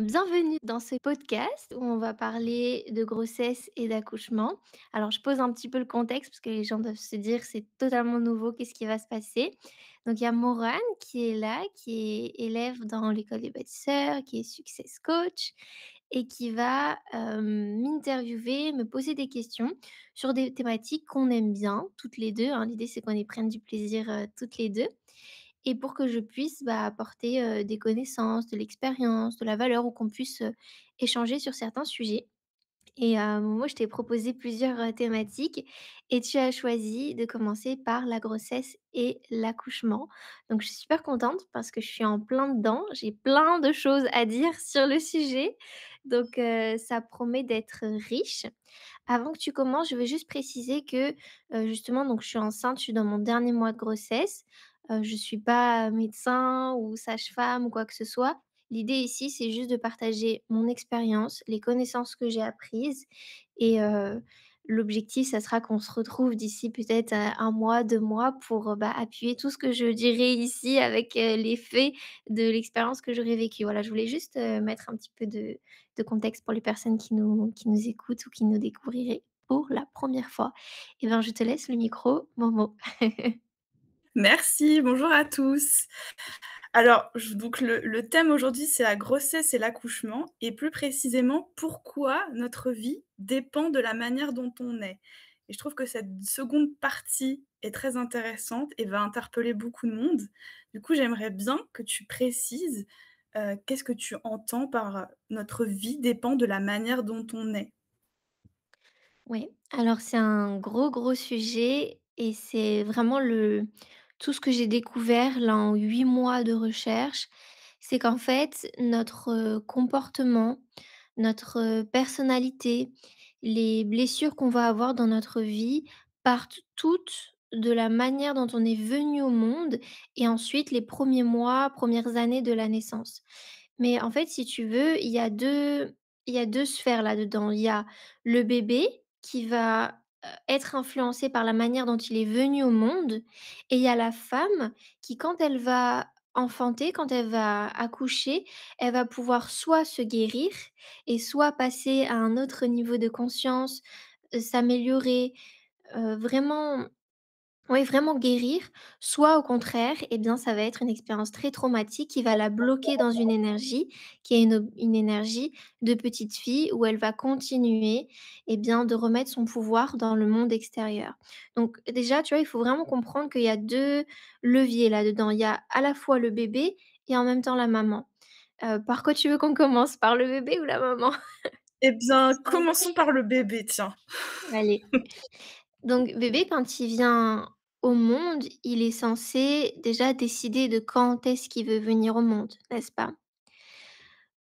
Bienvenue dans ce podcast où on va parler de grossesse et d'accouchement. Alors, je pose un petit peu le contexte parce que les gens doivent se dire c'est totalement nouveau, qu'est-ce qui va se passer? Donc, il y a Morane qui est là, qui est élève dans l'école des bâtisseurs, qui est success coach et qui va m'interviewer, me poser des questions sur des thématiques qu'on aime bien, toutes les deux, hein. L'idée, c'est qu'on y prenne du plaisir toutes les deux et pour que je puisse, apporter, des connaissances, de l'expérience, de la valeur ou qu'on puisse, échanger sur certains sujets et moi, je t'ai proposé plusieurs, thématiques et tu as choisi de commencer par la grossesse et l'accouchement. Donc je suis super contente parce que je suis en plein dedans. J'ai plein de choses à dire sur le sujet, donc ça promet d'être riche. Avant que tu commences, je veux juste préciser que, justement, donc je suis enceinte, je suis dans mon dernier mois de grossesse. Je suis pas médecin ou sage-femme ou quoi que ce soit. L'idée ici, c'est juste de partager mon expérience, les connaissances que j'ai apprises et l'objectif, ça sera qu'on se retrouve d'ici peut-être, 1 mois, 2 mois pour, appuyer tout ce que je dirai ici avec, les faits de l'expérience que j'aurais vécue. Voilà, je voulais juste, mettre un petit peu de contexte pour les personnes qui nous écoutent ou qui nous découvriraient pour la première fois. Eh ben, je te laisse le micro, Momo. Merci, bonjour à tous. Alors, donc le thème aujourd'hui, c'est la grossesse et l'accouchement et plus précisément, pourquoi notre vie dépend de la manière dont on est. Et je trouve que cette seconde partie est très intéressante et va interpeller beaucoup de monde. Du coup, j'aimerais bien que tu précises, qu'est-ce que tu entends par, «Notre vie dépend de la manière dont on est»? Oui, alors c'est un gros, gros sujet et c'est vraiment le tout ce que j'ai découvert là en 8 mois de recherche, c'est qu'en fait notre, comportement, notre, personnalité, les blessures qu'on va avoir dans notre vie partent toutes de la manière dont on est venu au monde et ensuite les premiers mois, premières années de la naissance. Mais en fait, si tu veux, il y a deux sphères là-dedans. Il y a le bébé qui va, être influencé par la manière dont il est venu au monde et il y a la femme qui, quand elle va enfanter, quand elle va accoucher, elle va pouvoir soit se guérir et soit passer à un autre niveau de conscience, s'améliorer, vraiment oui, vraiment guérir, soit au contraire, eh bien, ça va être une expérience très traumatique qui va la bloquer dans une énergie qui est une énergie de petite fille où elle va continuer, eh bien, de remettre son pouvoir dans le monde extérieur. Donc déjà, tu vois, il faut vraiment comprendre qu'il y a 2 leviers là-dedans. Il y a à la fois le bébé et en même temps la maman. Par quoi tu veux qu'on commence? Par le bébé ou la maman? Eh bien, commençons par le bébé, tiens. Allez. Donc bébé, quand il vient au monde, il est censé déjà décider de quand est-ce qu'il veut venir au monde, n'est-ce pas?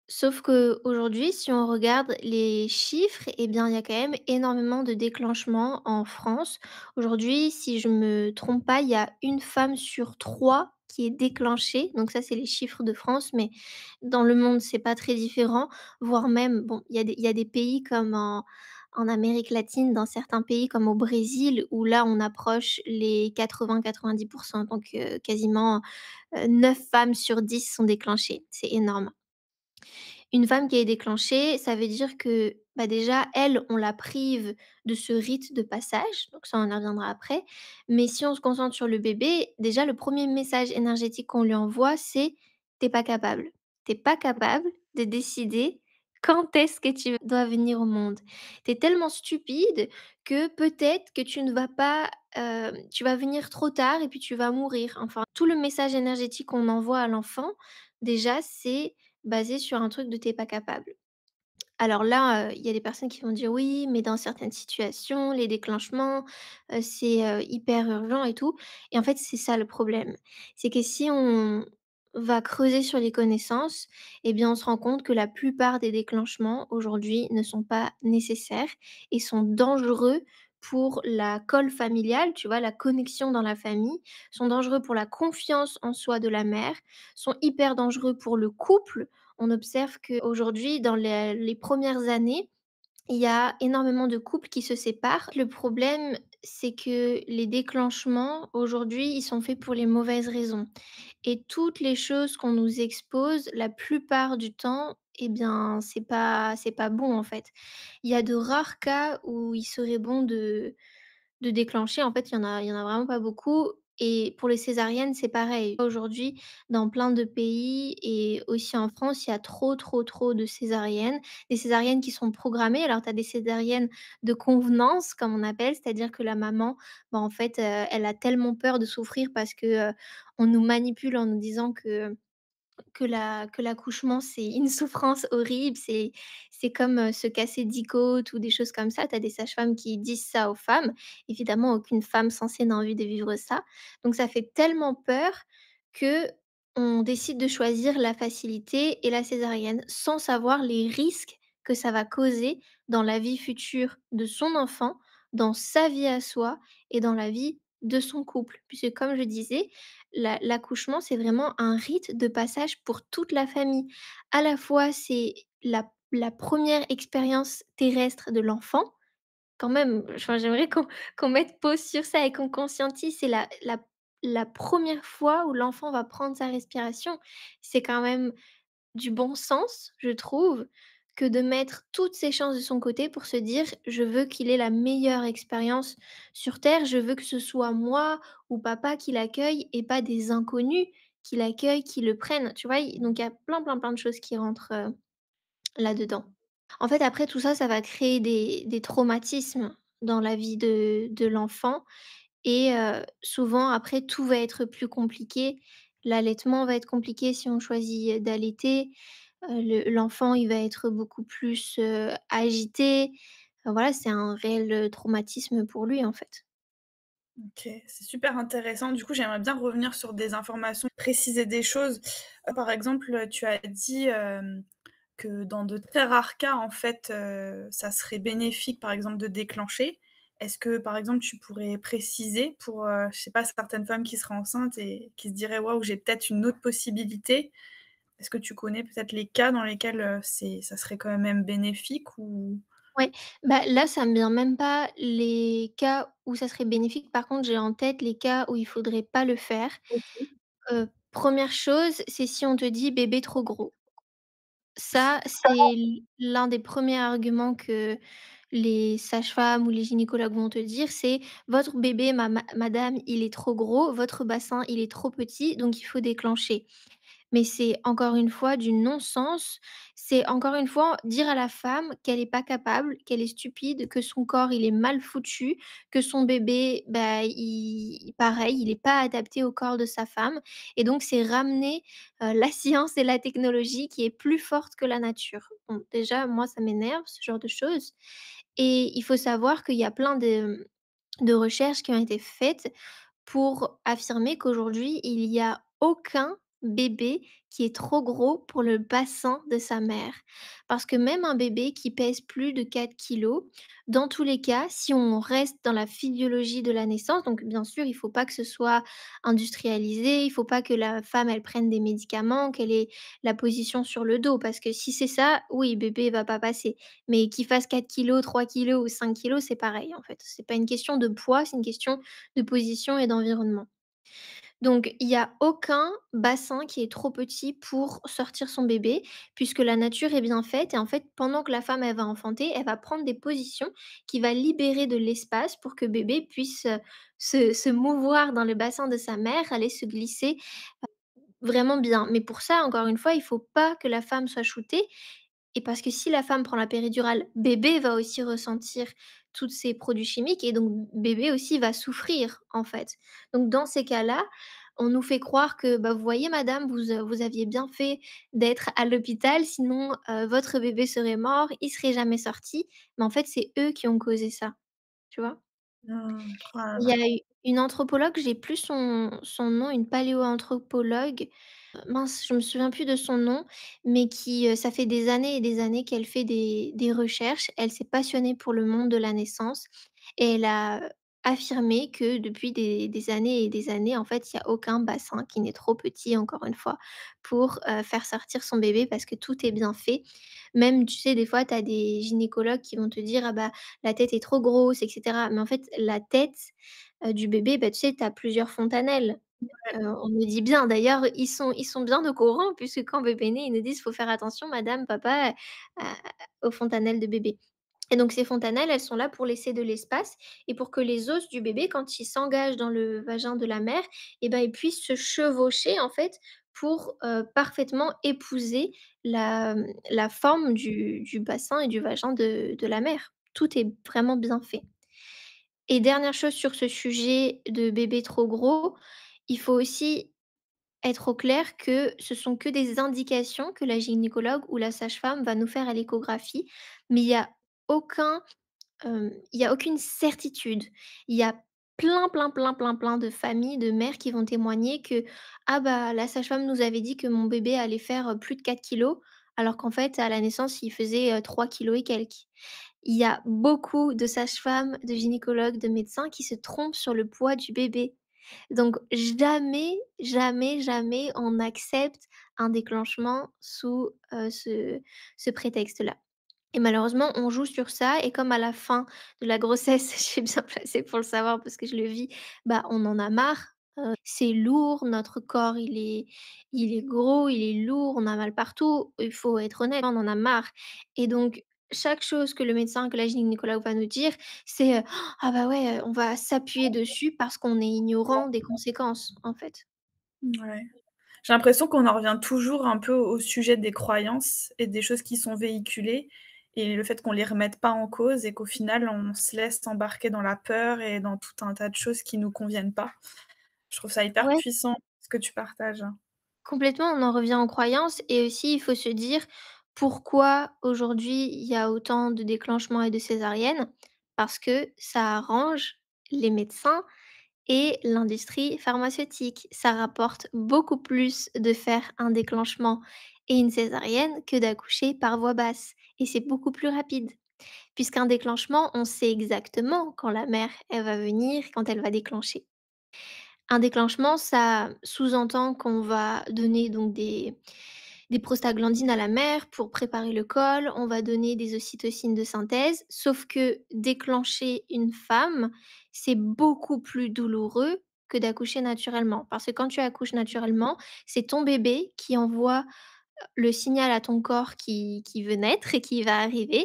Sauf qu'aujourd'hui, si on regarde les chiffres, eh bien, il y a quand même énormément de déclenchements en France. Aujourd'hui, si je me trompe pas, il y a une femme sur 3 qui est déclenchée. Donc ça, c'est les chiffres de France, mais dans le monde, c'est pas très différent. Voire même, bon, il y a des pays comme en Amérique latine, dans certains pays comme au Brésil, où là, on approche les 80-90. Donc quasiment 9 femmes sur 10 sont déclenchées. C'est énorme. Une femme qui est déclenchée, ça veut dire que, déjà, elle, on la prive de ce rite de passage, donc ça, on y reviendra après. Mais si on se concentre sur le bébé, déjà, le premier message énergétique qu'on lui envoie, c'est: «Tu es pas capable. Tu es pas capable de décider quand est-ce que tu dois venir au monde. Tu es tellement stupide que peut-être que tu ne vas pas, tu vas venir trop tard et puis tu vas mourir». Enfin, tout le message énergétique qu'on envoie à l'enfant, déjà, c'est basé sur un truc de «tu pas capable». Alors là, il y a des personnes qui vont dire: «Oui, mais dans certaines situations, les déclenchements, c'est, hyper urgent et tout» et en fait, c'est ça le problème. C'est que si on va creuser sur les connaissances eh bien, on se rend compte que la plupart des déclenchements aujourd'hui ne sont pas nécessaires et sont dangereux pour la colle familiale, tu vois? La connexion dans la famille, sont dangereux pour la confiance en soi de la mère, sont hyper dangereux pour le couple. On observe qu'aujourd'hui, dans les premières années, il y a énormément de couples qui se séparent. Le problème, c'est que les déclenchements, aujourd'hui, ils sont faits pour les mauvaises raisons et toutes les choses qu'on nous expose, la plupart du temps, eh bien, c'est pas bon, en fait. Il y a de rares cas où il serait bon de déclencher. En fait, il y en a vraiment pas beaucoup et pour les césariennes, c'est pareil. Aujourd'hui, dans plein de pays et aussi en France, il y a trop, trop, trop de césariennes. Des césariennes qui sont programmées. Alors, tu as des césariennes de convenance, comme on appelle, c'est-à-dire que la maman, bah, en fait, elle a tellement peur de souffrir parce que, on nous manipule en nous disant que l'accouchement, c'est une souffrance horrible, c'est comme, se casser 10 côtes ou des choses comme ça. Tu as des sages-femmes qui disent ça aux femmes. Évidemment, aucune femme censée n'a envie de vivre ça. Donc ça fait tellement peur qu'on décide de choisir la facilité et la césarienne, sans savoir les risques que ça va causer dans la vie future de son enfant, dans sa vie à soi et dans la vie de son couple. Puisque comme je disais, l'accouchement, c'est vraiment un rite de passage pour toute la famille. À la fois, c'est la 1re expérience terrestre de l'enfant. Quand même, enfin, j'aimerais qu'on mette pause sur ça et qu'on conscientise, c'est la 1re fois où l'enfant va prendre sa respiration. C'est quand même du bon sens, je trouve, que de mettre toutes ses chances de son côté pour se dire: «Je veux qu'il ait la meilleure expérience sur terre, je veux que ce soit moi ou papa qui l'accueille et pas des inconnus qui l'accueillent, qui le prennent», tu vois? Donc il y a plein, plein, plein de choses qui rentrent, là-dedans. En fait, après tout ça, ça va créer des traumatismes dans la vie de l'enfant et souvent après tout va être plus compliqué. L'allaitement va être compliqué si on choisit d'allaiter, l'enfant il va être beaucoup plus, agité. Voilà, c'est un réel, traumatisme pour lui, en fait. OK, c'est super intéressant. Du coup, j'aimerais bien revenir sur des informations, préciser des choses. Par exemple, tu as dit, que dans de très rares cas, en fait, ça serait bénéfique, par exemple, de déclencher. Est-ce que, par exemple, tu pourrais préciser pour, je sais pas, certaines femmes qui seraient enceintes et qui se diraient: «Waouh, j'ai peut-être une autre possibilité». Est-ce que tu connais peut-être les cas dans lesquels, ça serait quand même bénéfique ou? Ouais, bah, là, ça me vient même pas les cas où ça serait bénéfique. Par contre, j'ai en tête les cas où il faudrait pas le faire. OK. 1re chose, c'est si on te dit: «Bébé trop gros». Ça, c'est l'un des premiers arguments que les sages-femmes ou les gynécologues vont te dire, c'est: «Votre bébé, madame, il est trop gros, votre bassin, il est trop petit, donc il faut déclencher». Mais c'est encore une fois du non-sens. C'est encore une fois dire à la femme qu'elle est pas capable, qu'elle est stupide, que son corps il est mal foutu, que son bébé, bah, il pareil, il est pas adapté au corps de sa femme et donc c'est ramener, la science et la technologie qui est plus forte que la nature. Bon déjà moi ça m'énerve ce genre de choses et il faut savoir qu'il y a plein de recherches qui ont été faites pour affirmer qu'aujourd'hui, il y a aucun bébé qui est trop gros pour le bassin de sa mère. Parce que même un bébé qui pèse plus de 4 kilos, dans tous les cas, si on reste dans la physiologie de la naissance, donc bien sûr, il faut pas que ce soit industrialisé, il faut pas que la femme, elle prenne des médicaments, qu'elle ait la position sur le dos, parce que si c'est ça, oui, bébé va pas passer. Mais qu'il fasse 4 kilos, 3 kilos ou 5 kilos, c'est pareil en fait. C'est pas une question de poids, c'est une question de position et d'environnement. Donc il y a aucun bassin qui est trop petit pour sortir son bébé, puisque la nature est bien faite et en fait, pendant que la femme, elle va enfanter, elle va prendre des positions qui va libérer de l'espace pour que bébé puisse, se mouvoir dans le bassin de sa mère, aller se glisser vraiment bien. Mais pour ça, encore une fois, il faut pas que la femme soit shootée et parce que si la femme prend la péridurale, bébé va aussi ressentir tous ces produits chimiques et donc bébé aussi va souffrir, en fait. Donc dans ces cas-là, on nous fait croire que: «Bah, vous voyez madame, vous aviez bien fait d'être à l'hôpital, sinon, votre bébé serait mort, il serait jamais sorti». Mais en fait, c'est eux qui ont causé ça, tu vois? Mmh. Oh là Il y là. a eu une anthropologue, j'ai plus son nom, une paléoanthropologue. Mince, je me souviens plus de son nom, mais qui, ça fait des années et des années qu'elle fait des recherches. Elle s'est passionnée pour le monde de la naissance et elle a affirmé que depuis des années et des années, en fait, il y a aucun bassin qui n'est trop petit, encore une fois, pour, faire sortir son bébé parce que tout est bien fait. Même, tu sais, des fois, tu as des gynécologues qui vont te dire: «Ah bah, la tête est trop grosse» et cetera. Mais en fait, la tête, du bébé, bah, tu sais, tu as plusieurs fontanelles. On nous dit bien d'ailleurs, ils sont bien au courant puisque quand bébé est né, ils nous disent: «Faut faire attention madame, papa, à aux fontanelles de bébé». Et donc ces fontanelles, elles sont là pour laisser de l'espace et pour que les os du bébé, quand ils s'engagent dans le vagin de la mère, et ben, ils puissent se chevaucher en fait pour, parfaitement épouser la forme du bassin et du vagin de la mère. Tout est vraiment bien fait. Et dernière chose sur ce sujet de bébé trop gros, il faut aussi être au clair que ce sont que des indications que la gynécologue ou la sage-femme va nous faire à l'échographie, mais aucun il y a aucune certitude. Il y a plein, plein, plein, plein, plein de familles, de mères qui vont témoigner que: «Ah bah, la sage-femme nous avait dit que mon bébé allait faire, plus de 4 kilos, alors qu'en fait à la naissance il faisait, 3 kilos et quelques». Il y a beaucoup de sages-femmes, de gynécologues, de médecins qui se trompent sur le poids du bébé. Donc jamais, jamais, jamais on accepte un déclenchement sous, ce prétexte-là. Et malheureusement, on joue sur ça et comme à la fin de la grossesse, je suis bien placée pour le savoir parce que je le vis, bah, on en a marre. C'est lourd, notre corps il est gros, il est lourd, on a mal partout. Il faut être honnête, on en a marre et donc chaque chose que le médecin, que la gynécologue va nous dire, c'est: «Ah bah ouais, on va s'appuyer dessus parce qu'on est ignorant des conséquences», en fait. Ouais. J'ai l'impression qu'on en revient toujours un peu au sujet des croyances et des choses qui sont véhiculées et le fait qu'on les remette pas en cause et qu'au final, on se laisse embarquer dans la peur et dans tout un tas de choses qui nous conviennent pas. Je trouve ça hyper Ouais. puissant ce que tu partages, hein. Complètement, on en revient aux croyances et aussi il faut se dire pourquoi aujourd'hui il y a autant de déclenchements et de césariennes? Parce que ça arrange les médecins et l'industrie pharmaceutique. Ça rapporte beaucoup plus de faire un déclenchement et une césarienne que d'accoucher par voie basse et c'est beaucoup plus rapide. Puisqu'un déclenchement, on sait exactement quand la mère, elle va venir, quand elle va déclencher. Un déclenchement, ça sous-entend qu'on va donner donc des prostaglandines à la mère pour préparer le col, on va donner des ocytocines de synthèse, sauf que déclencher une femme, c'est beaucoup plus douloureux que d'accoucher naturellement. Parce que quand tu accouches naturellement, c'est ton bébé qui envoie le signal à ton corps qui veut naître et qui va arriver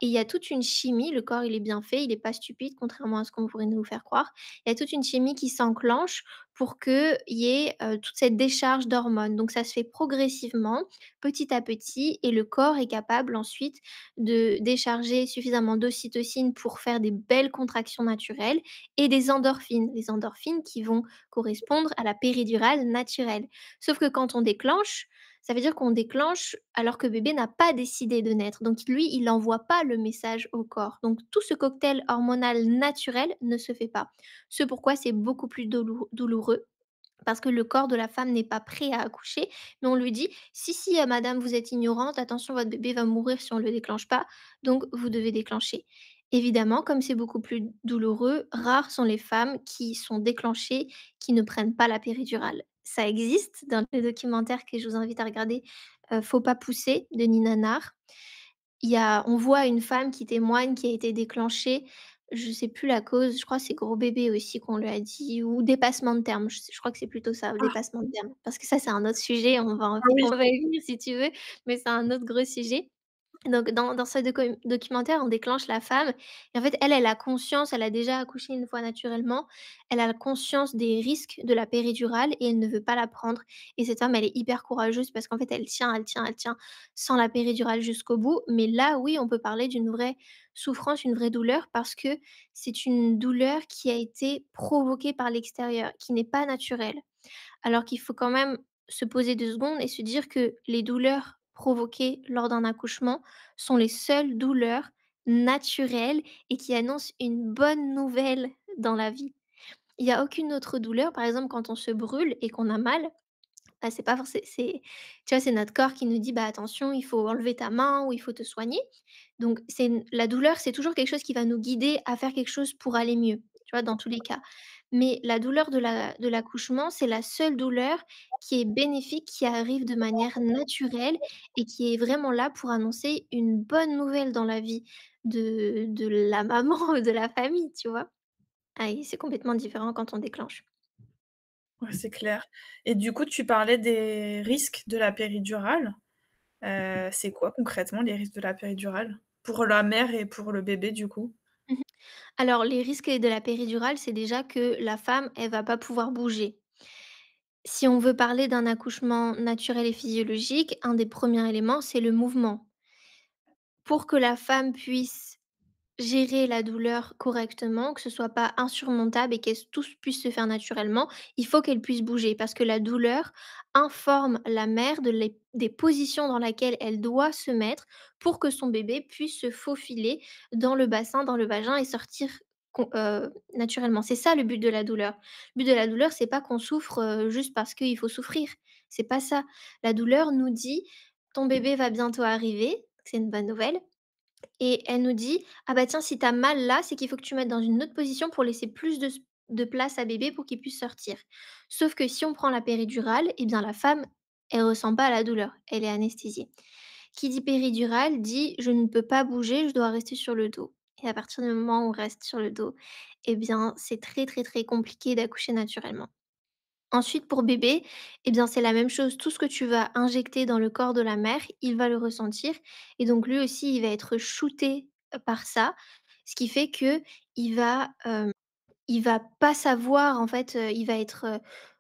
et il y a toute une chimie, le corps il est bien fait, il est pas stupide contrairement à ce qu'on pourrait nous faire croire. Il y a toute une chimie qui s'enclenche pour qu'il y ait, toute cette décharge d'hormones. Donc ça se fait progressivement, petit à petit et le corps est capable ensuite de décharger suffisamment d'ocytocine pour faire des belles contractions naturelles et des endorphines. Les endorphines qui vont correspondre à la péridurale naturelle. Sauf que quand on déclenche, ça veut dire qu'on déclenche alors que bébé n'a pas décidé de naître. Donc lui, il n'envoie pas le message au corps. Donc tout ce cocktail hormonal naturel ne se fait pas. Ce pourquoi c'est beaucoup plus douloureux parce que le corps de la femme n'est pas prêt à accoucher, mais on lui dit: «Si, si, madame, vous êtes ignorante, attention, votre bébé va mourir si on ne le déclenche pas, donc vous devez déclencher». Évidemment, comme c'est beaucoup plus douloureux, rares sont les femmes qui sont déclenchées, qui ne prennent pas la péridurale. Ça existe dans le documentaire que je vous invite à regarder, Faut pas pousser de Nina Nahr. On voit une femme qui témoigne, qui a été déclenchée, je sais plus la cause, je crois que c'est gros bébé aussi qu'on lui a dit ou dépassement de terme, je crois que c'est plutôt ça, Ah, dépassement de terme. Parce que ça, c'est un autre sujet, ah oui, on va y venir si tu veux, mais c'est un autre gros sujet. Donc dans ce documentaire, on déclenche la femme et en fait, elle a conscience, elle a déjà accouché une fois naturellement. Elle a conscience des risques de la péridurale et elle ne veut pas la prendre et cette femme, elle est hyper courageuse parce qu'en fait, elle tient, elle tient, elle tient sans la péridurale jusqu'au bout. Mais là, oui, on peut parler d'une vraie souffrance, une vraie douleur parce que c'est une douleur qui a été provoquée par l'extérieur, qui n'est pas naturelle. Alors qu'il faut quand même se poser 2 secondes et se dire que les douleurs provoquées lors d'un accouchement sont les seules douleurs naturelles et qui annoncent une bonne nouvelle dans la vie. Il y a aucune autre douleur, par exemple quand on se brûle et qu'on a mal, bah, c'est pas forcé c'est tu vois, c'est notre corps qui nous dit: «Bah, attention, il faut enlever ta main ou il faut te soigner». Donc c'est une la douleur, c'est toujours quelque chose qui va nous guider à faire quelque chose pour aller mieux, tu vois, dans tous les cas. Mais la douleur de l'accouchement, c'est la seule douleur qui est bénéfique, qui arrive de manière naturelle et qui est vraiment là pour annoncer une bonne nouvelle dans la vie de la maman ou de la famille, tu vois? Ah et c'est complètement différent quand on déclenche. Ouais, c'est clair et du coup, tu parlais des risques de la péridurale. C'est quoi concrètement les risques de la péridurale? Pour la mère et pour le bébé, du coup? Mmh. Alors les risques de la péridurale, c'est déjà que la femme, elle va pas pouvoir bouger. Si on veut parler d'un accouchement naturel et physiologique, un des premiers éléments, c'est le mouvement. Pour que la femme puisse gérer la douleur correctement, que ce soit pas insurmontable et qu'elle tout puisse se faire naturellement, il faut qu'elle puisse bouger parce que la douleur informe la mère des positions dans lesquelles elle doit se mettre pour que son bébé puisse se faufiler dans le bassin, dans le vagin et sortir naturellement. C'est ça le but de la douleur. Le but de la douleur, c'est pas qu'on souffre, juste parce qu'il faut souffrir. C'est pas ça. La douleur nous dit: «Ton bébé va bientôt arriver», c'est une bonne nouvelle, et elle nous dit: «Ah bah tiens, si tu as mal là, c'est qu'il faut que tu mettes dans une autre position pour laisser plus de place à bébé pour qu'il puisse sortir». Sauf que si on prend la péridurale, eh bien la femme, elle ressent pas la douleur, elle est anesthésiée. Qui dit péridurale dit: «Je ne peux pas bouger, je dois rester sur le dos», et à partir du moment où on reste sur le dos, eh bien c'est très, très, très compliqué d'accoucher naturellement. Ensuite, pour bébé, eh bien, c'est la même chose. Tout ce que tu vas injecter dans le corps de la mère, il va le ressentir et donc lui aussi, il va être shooté, par ça. Ce qui fait qu'il va, il va pas savoir en fait, il va être,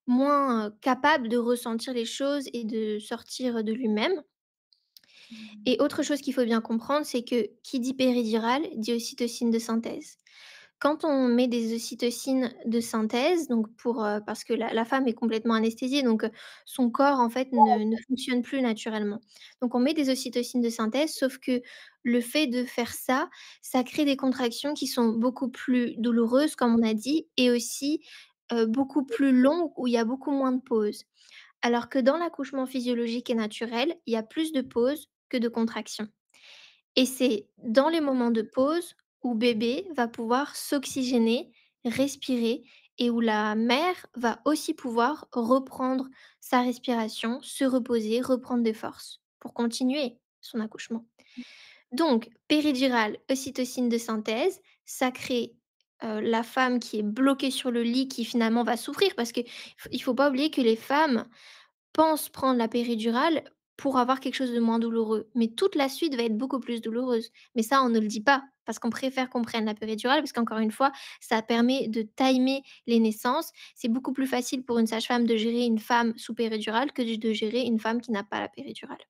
moins, capable de ressentir les choses et de sortir de lui-même. Et autre chose qu'il faut bien comprendre, c'est que qui dit péridurale dit ocytocine de synthèse. Quand on met des ocytocines de synthèse, donc parce que la femme est complètement anesthésiée, donc son corps en fait ne fonctionne plus naturellement. Donc on met des ocytocines de synthèse, sauf que le fait de faire ça, ça crée des contractions qui sont beaucoup plus douloureuses comme on a dit et aussi, beaucoup plus longues où il y a beaucoup moins de pauses. Alors que dans l'accouchement physiologique et naturel, il y a plus de pauses que de contractions. Et c'est dans les moments de pause où bébé va pouvoir s'oxygéner, respirer et où la mère va aussi pouvoir reprendre sa respiration, se reposer, reprendre des forces pour continuer son accouchement. Donc, péridurale, ocytocine de synthèse, ça crée la femme qui est bloquée sur le lit, qui finalement va souffrir parce qu'il ne faut pas oublier que les femmes pense prendre la péridurale pour avoir quelque chose de moins douloureux, mais toute la suite va être beaucoup plus douloureuse. Mais ça, on ne le dit pas parce qu'on préfère qu'on prenne la péridurale parce qu'encore une fois, ça permet de timer les naissances. C'est beaucoup plus facile pour une sage-femme de gérer une femme sous péridurale que de gérer une femme qui n'a pas la péridurale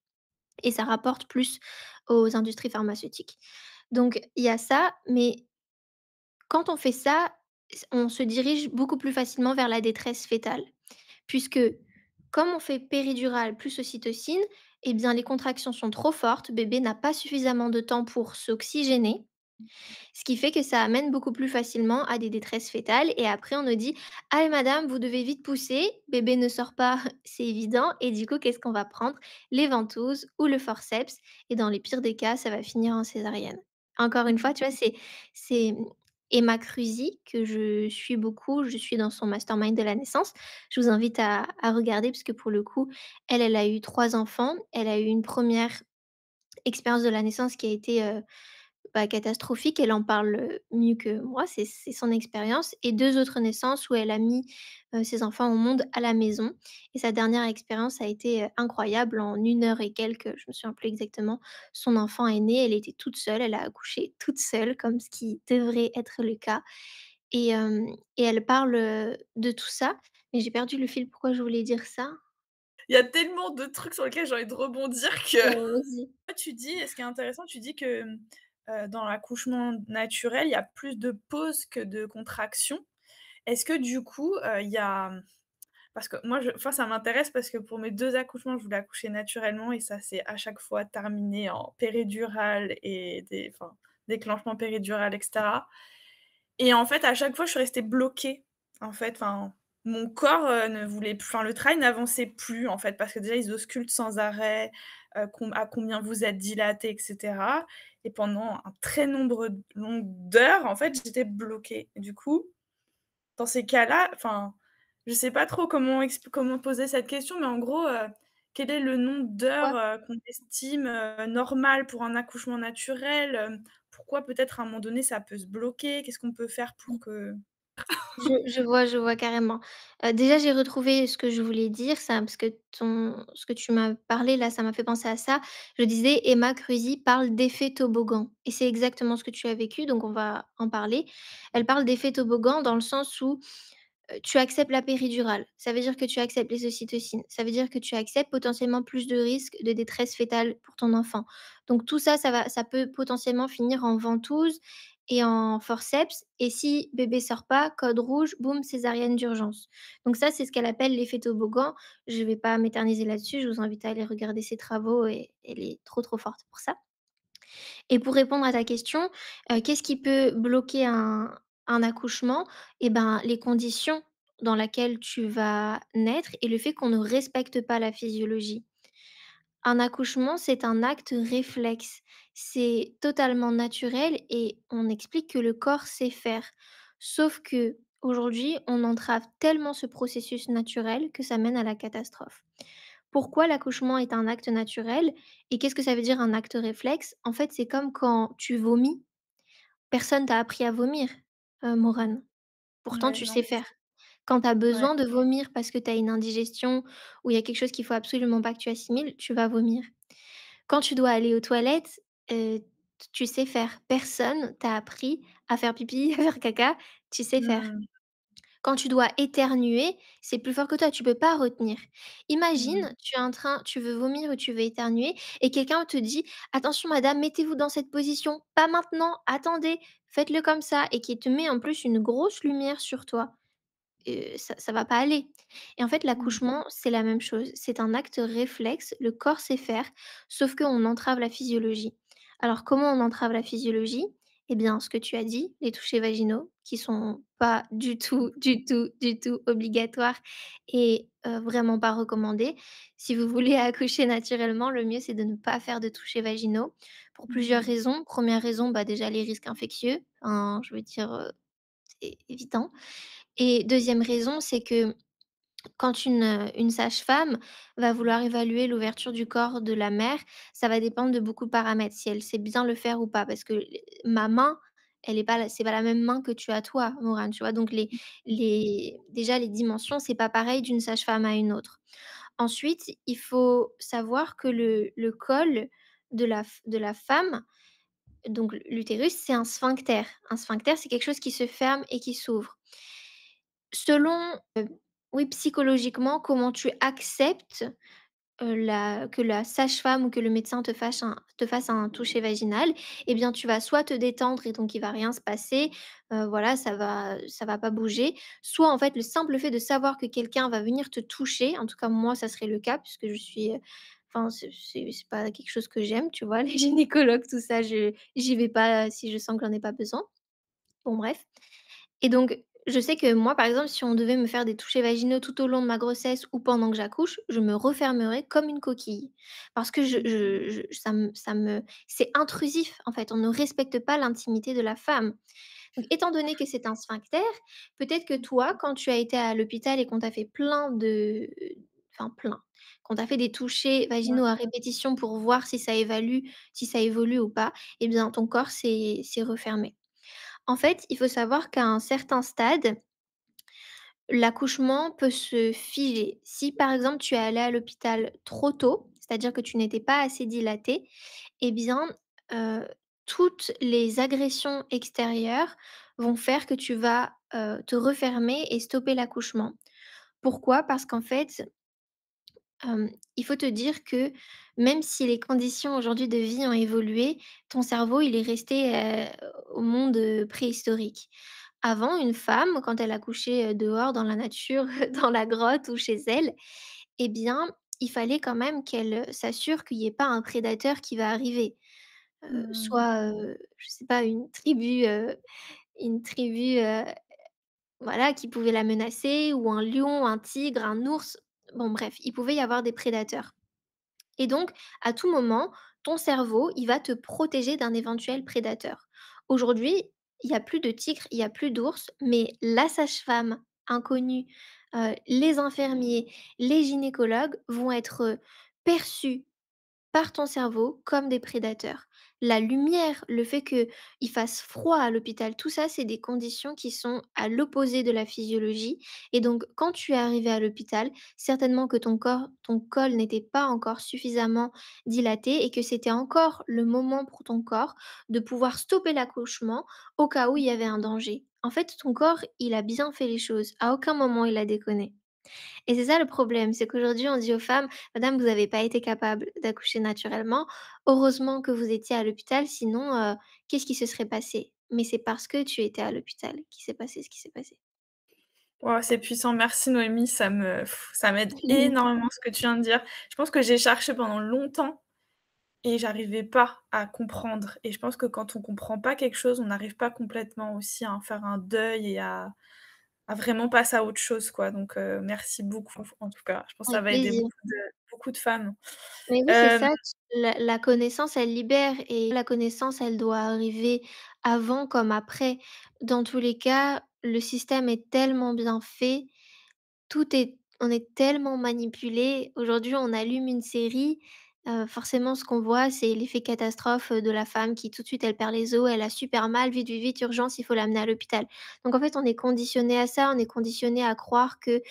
et ça rapporte plus aux industries pharmaceutiques. Donc il y a ça, mais quand on fait ça, on se dirige beaucoup plus facilement vers la détresse fœtale. Puisque comme on fait péridurale plus ocytocine, eh bien les contractions sont trop fortes, bébé n'a pas suffisamment de temps pour s'oxygéner, ce qui fait que ça amène beaucoup plus facilement à des détresses fœtales et après on nous dit: «Allez madame, vous devez vite pousser», bébé ne sort pas, c'est évident et du coup qu'est-ce qu'on va prendre? Les ventouses ou le forceps et dans les pires des cas, ça va finir en césarienne. Encore une fois, tu vois, c'est Emma Cruzy que je suis beaucoup, je suis dans son mastermind de la naissance. Je vous invite à regarder parce que pour le coup, elle a eu 3 enfants. Elle a eu une première expérience de la naissance qui a été, catastrophique. Elle en parle, mieux que moi, c'est son expérience et 2 autres naissances où elle a mis, ses enfants au monde à la maison et sa dernière expérience a été, incroyable. En 1 heure et quelques, je me souviens plus exactement, son enfant est né. Elle était toute seule, elle a accouché toute seule comme ce qui devrait être le cas et elle parle, de tout ça, mais j'ai perdu le fil. Pourquoi je voulais dire ça? Il y a tellement de trucs sur lesquels j'ai envie de rebondir que Vas-y. tu dis et ce qui est intéressant, tu dis que, dans l'accouchement naturel, il y a plus de pauses que de contractions. Est-ce que du coup, il y a parce que moi ça m'intéresse parce que pour mes 2 accouchements, je voulais accoucher naturellement et ça s'est à chaque fois terminé en péridurale et déclenchement péridurale et cetera et en fait, à chaque fois, je suis restée bloquée. En fait, mon corps, ne voulait plus le train n'avançait plus, en fait, parce que déjà, ils auscultent sans arrêt, à combien vous êtes dilatée et cetera et pendant un très nombre long d'heures, en fait, j'étais bloquée et du coup, dans ces cas-là, je sais pas trop comment poser cette question, mais en gros, quel est le nombre d'heures, qu'on estime, normal pour un accouchement naturel? Pourquoi peut-être à un moment donné ça peut se bloquer? Qu'est-ce qu'on peut faire pour que Je vois carrément. Déjà, j'ai retrouvé ce que je voulais dire, ça parce que ce que tu m'as parlé là, ça m'a fait penser à ça. Je disais Emma Cruzy parle d'effet toboggan et c'est exactement ce que tu as vécu, donc on va en parler. Elle parle d'effet toboggan dans le sens où, tu acceptes la péridurale. Ça veut dire que tu acceptes les ocytocines. Ça veut dire que tu acceptes potentiellement plus de risques de détresse fœtale pour ton enfant. Donc tout ça, ça peut potentiellement finir en ventouse et en forceps et si bébé sort pas, code rouge, boum, césarienne d'urgence. Donc ça, c'est ce qu'elle appelle l'effet toboggan. Je ne vais pas m'éterniser là-dessus, je vous invite à aller regarder ses travaux et elle est trop, trop forte pour ça. Et pour répondre à ta question, qu'est-ce qui peut bloquer un accouchement? Et ben, les conditions dans laquelle tu vas naître et le fait qu'on ne respecte pas la physiologie. Un accouchement, c'est un acte réflexe. C'est totalement naturel et on explique que le corps sait faire. Sauf que aujourd'hui, on entrave tellement ce processus naturel que ça mène à la catastrophe. Pourquoi l'accouchement est un acte naturel et qu'est-ce que ça veut dire un acte réflexe? En fait, c'est comme quand tu vomis. Personne t'a appris à vomir, Maurane. Pourtant, Ouais, tu non, sais mais faire. Quand tu as ouais. besoin de vomir parce que tu as une indigestion ou il y a quelque chose qu'il faut absolument pas que tu assimiles, tu vas vomir. Quand tu dois aller aux toilettes, t tu sais faire. Personne t'a appris à faire pipi, à faire caca, tu sais faire. Mmh. Quand tu dois éternuer, c'est plus fort que toi, tu peux pas retenir. Mmh. Imagine, tu veux vomir ou tu veux éternuer et quelqu'un te dit: «Attention madame, mettez-vous dans cette position, pas maintenant, attendez, faites-le comme ça» et qui te met en plus une grosse lumière sur toi. Ça va pas aller et en fait, Mmh. l'accouchement, c'est la même chose. C'est un acte réflexe, le corps sait faire, sauf qu'on entrave la physiologie. Alors comment on entrave la physiologie? Eh bien, ce que tu as dit, les touchés vaginaux qui sont pas du tout, du tout, du tout obligatoires et vraiment pas recommandés. Si vous voulez accoucher naturellement, le mieux, c'est de ne pas faire de touchés vaginaux pour plusieurs Mmh. raisons. Première raison, bah, déjà les risques infectieux, hein, je veux dire, c'est évident. Et deuxième raison, c'est que quand une sage-femme va vouloir évaluer l'ouverture du corps de la mère, ça va dépendre de beaucoup de paramètres, si elle sait bien le faire ou pas. Parce que ma main, elle est pas la c'est pas la même main que tu as toi, Morane, tu vois? Donc les déjà les dimensions, c'est pas pareil d'une sage-femme à une autre. Ensuite, il faut savoir que le col de la femme, donc l'utérus, c'est un sphincter. Un sphincter, c'est quelque chose qui se ferme et qui s'ouvre. Selon, oui, psychologiquement, comment tu acceptes, la que la sage-femme ou que le médecin te fasse un toucher vaginal, eh bien, tu vas soit te détendre et donc il va rien se passer, voilà, ça va pas bouger. Soit, en fait, le simple fait de savoir que quelqu'un va venir te toucher, en tout cas moi, ça serait le cas puisque je suis, enfin, c'est pas quelque chose que j'aime, tu vois? Les gynécologues, tout ça, je j'y vais pas si je sens que j'en ai pas besoin. Bon bref. Et donc, je sais que moi, par exemple, si on devait me faire des touchés vaginaux tout au long de ma grossesse ou pendant que j'accouche, je me refermerais comme une coquille. Parce que Mmh. ça me c'est intrusif, en fait. On ne respecte pas l'intimité de la femme. Donc, étant donné que c'est un sphincter, peut-être que toi, quand tu as été à l'hôpital et qu'on t'a fait plein de enfin plein, qu'on t'a fait des touchés Ouais. vaginaux à répétition pour voir si ça évolue ou pas, eh bien, ton corps s'est refermé. En fait, il faut savoir qu'à un certain stade, l'accouchement peut se figer. Si par exemple tu es allé à l'hôpital trop tôt, c'est-à-dire que tu n'étais pas assez dilatée, eh bien, heu, toutes les agressions extérieures vont faire que tu vas, te refermer et stopper l'accouchement. Pourquoi? Parce qu'en fait, il faut te dire que même si les conditions aujourd'hui de vie ont évolué, ton cerveau, il est resté, au monde, préhistorique. Avant, une femme, quand elle accouchait, dehors dans la nature, dans la grotte ou chez elle, eh bien, il fallait quand même qu'elle, s'assure qu'il y ait pas un prédateur qui va arriver. Mmh. Soit, je sais pas, une tribu, voilà, qui pouvait la menacer ou un lion, un tigre, un ours. Bon bref, il pouvait y avoir des prédateurs. Et donc, à tout moment, ton cerveau, il va te protéger d'un éventuel prédateur. Aujourd'hui, il y a plus de tigres, il y a plus d'ours, mais la sage-femme inconnue, les infirmiers, les gynécologues vont être, perçus par ton cerveau comme des prédateurs. la lumière, le fait qu'il fasse froid à l'hôpital, tout ça, c'est des conditions qui sont à l'opposé de la physiologie et donc quand tu es arrivé à l'hôpital, certainement que ton col n'était pas encore suffisamment dilaté et que c'était encore le moment pour ton corps de pouvoir stopper l'accouchement au cas où il y avait un danger. En fait, ton corps, il a bien fait les choses. À aucun moment il a déconné. Et c'est ça le problème, c'est qu'aujourd'hui on dit aux femmes: «Madame, vous n'avez pas été capable d'accoucher naturellement. Heureusement que vous étiez à l'hôpital, sinon, qu'est-ce qui se serait passé?» Mais c'est parce que tu étais à l'hôpital qu'il s'est passé ce qui s'est passé. Waouh, c'est puissant. Merci Noémie, ça m'aide énormément ce que tu viens de dire. Je pense que j'ai cherché pendant longtemps et j'arrivais pas à comprendre et je pense que quand on comprend pas quelque chose, on n'arrive pas complètement aussi à en faire un deuil et à vraiment passer à autre chose, quoi, donc merci beaucoup en tout cas. Je pense que ça Avec va aider plaisir. beaucoup de femmes. Mais oui, c'est Hem, ça, la connaissance, elle libère et la connaissance, elle doit arriver avant comme après. Dans tous les cas, le système est tellement bien fait. Tout est On est tellement manipulé. Aujourd'hui, on allume une série, forcément ce qu'on voit, c'est l'effet catastrophe, de la femme qui tout de suite elle perd les os, elle a super mal, vite, vite, vite, urgence, il faut l'amener à l'hôpital. Donc en fait, on est conditionné à ça, on est conditionné à croire que,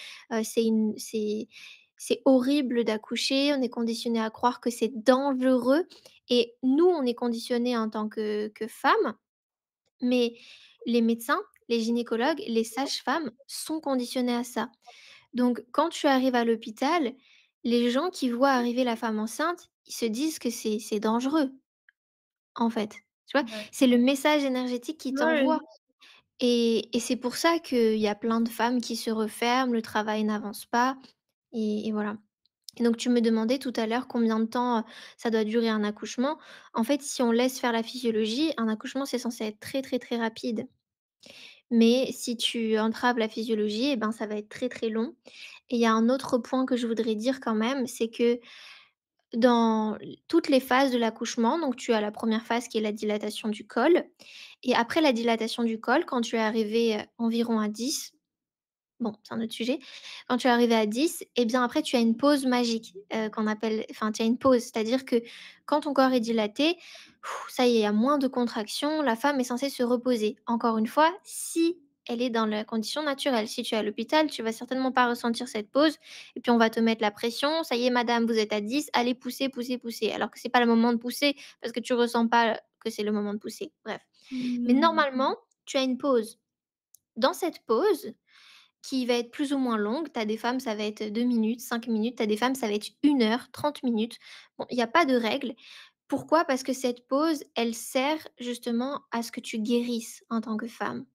c'est horrible d'accoucher, on est conditionné à croire que c'est dangereux et nous, on est conditionné en tant que femmes, mais les médecins, les gynécologues, les sages-femmes sont conditionnés à ça. Donc quand tu arrives à l'hôpital, les gens qui voient arriver la femme enceinte, ils se disent que c'est dangereux, en fait. Tu vois? ouais. C'est le message énergétique qui Ouais, t'envoie et c'est pour ça qu'il y a plein de femmes qui se referment, le travail n'avance pas et voilà. Et donc tu me demandais tout à l'heure combien de temps, ça doit durer un accouchement. En fait, si on laisse faire la physiologie, un accouchement, c'est censé être très, très, très rapide. Mais si tu entraves la physiologie et ben, ça va être très, très long. Et il y a un autre point que je voudrais dire quand même, c'est que dans toutes les phases de l'accouchement, donc tu as la première phase qui est la dilatation du col et après la dilatation du col, quand tu es arrivé, environ à 10. Bon, c'est un autre sujet. Quand tu es arrivé à 10, et bien après tu as une pause magique, qu'on appelle enfin tu as une pause, c'est-à-dire que quand ton corps est dilaté, ça y est, il y a moins de contractions, la femme est censée se reposer. Encore une fois, si elle est dans la condition naturelle. Si tu es à l'hôpital, tu vas certainement pas ressentir cette pause et puis on va te mettre la pression: «Ça y est madame, vous êtes à 10, allez pousser, pousser, pousser». Alors que c'est pas le moment de pousser parce que tu ressens pas que c'est le moment de pousser, bref. Mais mmh, normalement, tu as une pause. Dans cette pause, qui va être plus ou moins longue. Tu as des femmes, ça va être 2 minutes, 5 minutes. Tu as des femmes, ça va être 1 heure, 30 minutes. Bon, il y a pas de règle. Pourquoi? Parce que cette pause, elle sert justement à ce que tu guérisses en tant que femme.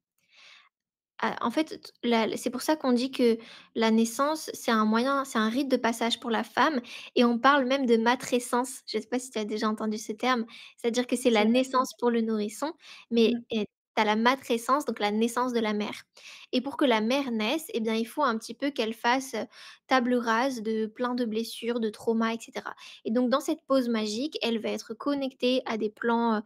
En fait, c'est pour ça qu'on dit que la naissance, c'est un rite de passage pour la femme et on parle même de matrescence. Je ne sais pas si tu as déjà entendu ce terme? C'est-à-dire que c'est la jamais. naissance pour le nourrisson, Mmh. mais tu as la matrescence, donc la naissance de la mère et pour que la mère naisse et bien, il faut un petit peu qu'elle fasse, table rase de plein de blessures, de traumas et cetera et donc dans cette pause magique, elle va être connectée à des plans,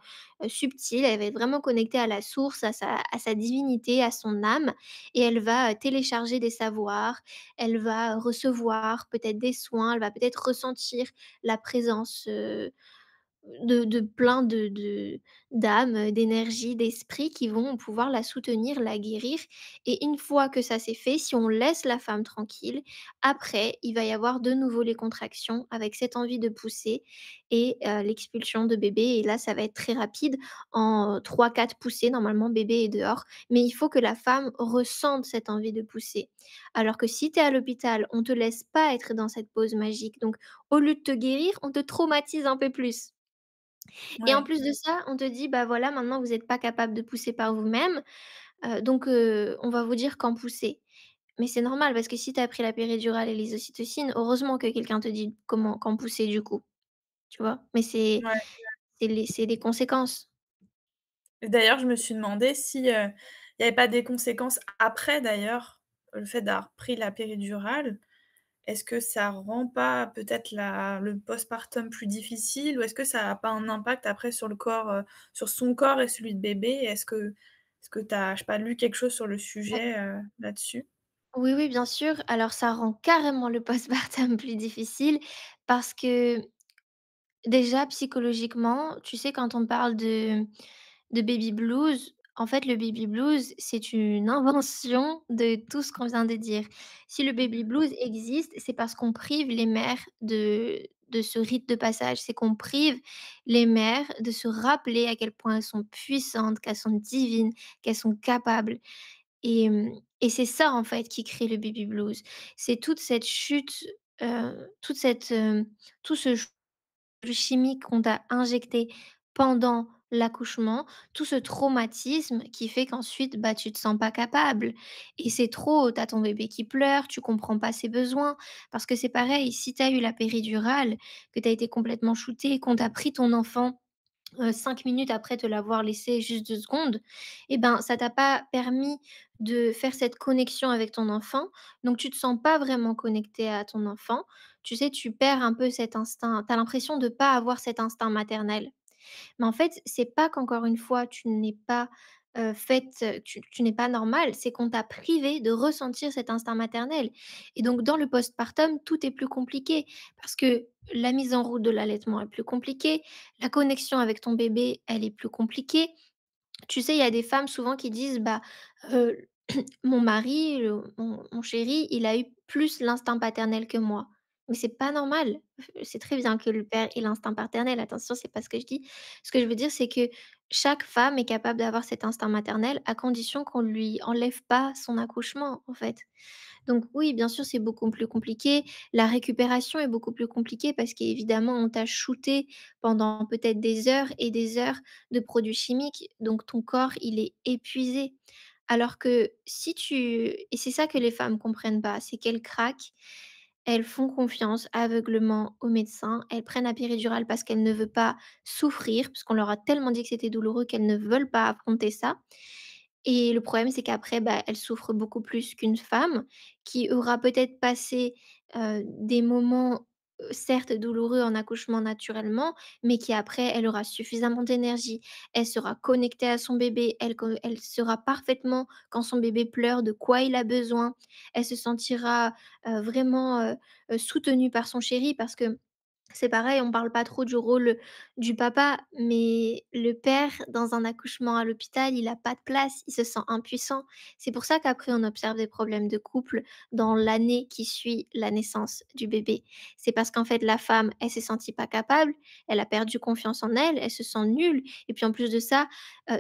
subtile, elle va être vraiment connectée à la source, à sa divinité, à son âme et elle va, télécharger des savoirs, elle va recevoir peut-être des soins, elle va peut-être ressentir la présence, de plein de d'âmes, d'énergie, d'esprits qui vont pouvoir la soutenir, la guérir et une fois que ça c'est fait, si on laisse la femme tranquille, après il va y avoir de nouveau les contractions avec cette envie de pousser et l'expulsion de bébé et là ça va être très rapide. En 3-4 poussées, normalement bébé est dehors, mais il faut que la femme ressente cette envie de pousser. Alors que si tu es à l'hôpital, on te laisse pas être dans cette pause magique, donc au lieu de te guérir, on te traumatise un peu plus. Et en Ouais, plus de ça, on te dit: «Bah, voilà, maintenant vous êtes pas capable de pousser par vous-même, donc on va vous dire quand pousser». Mais c'est normal parce que si tu as pris la péridurale et les ocytocines, heureusement que quelqu'un te dit comment quand pousser du coup, tu vois? Mais ouais. c'est les conséquences. Et d'ailleurs, je me suis demandé si, il y avait pas des conséquences après d'ailleurs, le fait d'avoir pris la péridurale. Est-ce que ça rend pas peut-être le postpartum plus difficile? Ou est-ce que ça a pas un impact après sur le corps, sur son corps et celui de bébé? Est-ce que tu as, je sais pas, lu quelque chose sur le sujet, là-dessus? Oui, oui, bien sûr. Alors ça rend carrément le postpartum plus difficile parce que Déjà psychologiquement, tu sais quand on parle de baby blues, en fait le baby blues, c'est une invention de tout ce qu'on vient de dire. Si le baby blues existe, c'est parce qu'on prive les mères de ce rite de passage. C'est qu'on prive les mères de se rappeler à quel point elles sont puissantes, qu'elles sont divines, qu'elles sont capables et c'est ça en fait qui crée le baby blues. C'est toute cette chute, toute cette, tout ce chimique qu'on t'a injecté pendant l'accouchement, tout ce traumatisme qui fait qu'ensuite, bah, tu te sens pas capable et c'est trop. Tu as ton bébé qui pleure, tu comprends pas ses besoins parce que c'est pareil, si tu as eu la péridurale, que tu as été complètement shootée, qu'on t'a pris ton enfant 5 minutes après te l'avoir laissé juste 2 secondes et ben, ça t'a pas permis de faire cette connexion avec ton enfant, donc tu te sens pas vraiment connecté à ton enfant. Tu sais, tu perds un peu cet instinct, tu as l'impression de pas avoir cet instinct maternel. Mais en fait, c'est pas qu'encore une fois tu n'es pas, faite, tu n'es pas normale, c'est qu'on t'a privé de ressentir cet instinct maternel et donc dans le postpartum, tout est plus compliqué parce que la mise en route de l'allaitement est plus compliquée, la connexion avec ton bébé, elle est plus compliquée. Tu sais, il y a des femmes souvent qui disent: «Bah, heu, mon mari, mon chéri, il a eu plus l'instinct paternel que moi». Mais c'est pas normal. C'est très bien que le père ait l'instinct paternel, attention, c'est pas ce que je dis. Ce que je veux dire, c'est que chaque femme est capable d'avoir cet instinct maternel à condition qu'on lui enlève pas son accouchement, en fait. Donc oui, bien sûr, c'est beaucoup plus compliqué. La récupération est beaucoup plus compliquée parce qu'évidemment, on t'a shooté pendant peut-être des heures et des heures de produits chimiques, donc ton corps, il est épuisé. Alors que si tu et c'est ça que les femmes comprennent pas, c'est qu'elles craquent, elles font confiance aveuglement aux médecins, elles prennent la péridurale parce qu'elles ne veulent pas souffrir, parce qu'on leur a tellement dit que c'était douloureux qu'elles ne veulent pas affronter ça et le problème, c'est qu'après, bah, elles souffrent beaucoup plus qu'une femme qui aura peut-être passé, des moments, certes douloureux en accouchement naturellement, mais qui après, elle aura suffisamment d'énergie. Elle sera connectée à son bébé, elle saura parfaitement quand son bébé pleure de quoi il a besoin. Elle se sentira, vraiment, soutenue par son chéri parce que c'est pareil, on parle pas trop du rôle du papa, mais le père, dans un accouchement à l'hôpital, il a pas de place, il se sent impuissant. C'est pour ça qu'après on observe des problèmes de couple dans l'année qui suit la naissance du bébé. C'est parce qu'en fait la femme, elle s'est sentie pas capable, elle a perdu confiance en elle, elle se sent nulle et puis en plus de ça,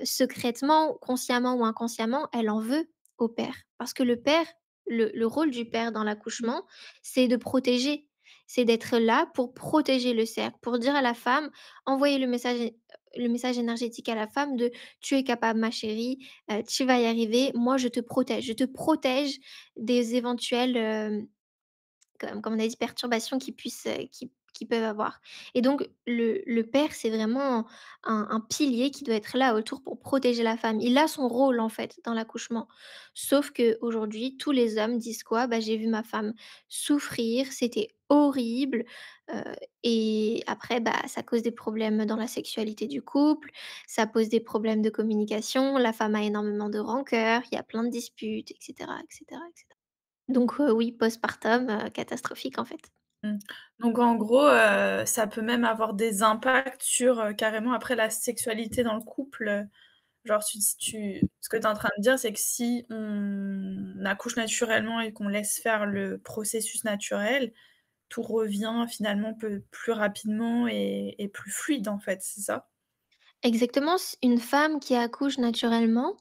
secrètement, consciemment ou inconsciemment, elle en veut au père. Parce que le père, le rôle du père dans Mmh. l'accouchement, c'est de protéger, c'est d'être là pour protéger le cercle, pour dire à la femme, envoyer le message énergétique à la femme de: «Tu es capable ma chérie, tu vas y arriver, moi je te protège. Je te protège des éventuels, comme on a dit, perturbations qui peuvent avoir et donc le père, c'est vraiment un pilier qui doit être là autour pour protéger la femme. Il a son rôle, en fait, dans l'accouchement. Sauf qu'aujourd'hui, tous les hommes disent quoi? «Bah, j'ai vu ma femme souffrir, c'était horrible», heu et après, bah, ça cause des problèmes dans la sexualité du couple, ça pose des problèmes de communication, la femme a énormément de rancœur, il y a plein de disputes et cetera et cetera et cetera. Donc oui, postpartum, catastrophique en fait. Mmh. Donc en gros, ça peut même avoir des impacts sur, carrément après la sexualité dans le couple, genre si tu ce que tu es en train de dire, c'est que si on accouche naturellement et qu'on laisse faire le processus naturel, tout revient finalement peu plus rapidement et plus fluide en fait, c'est ça? Exactement, une femme qui accouche naturellement,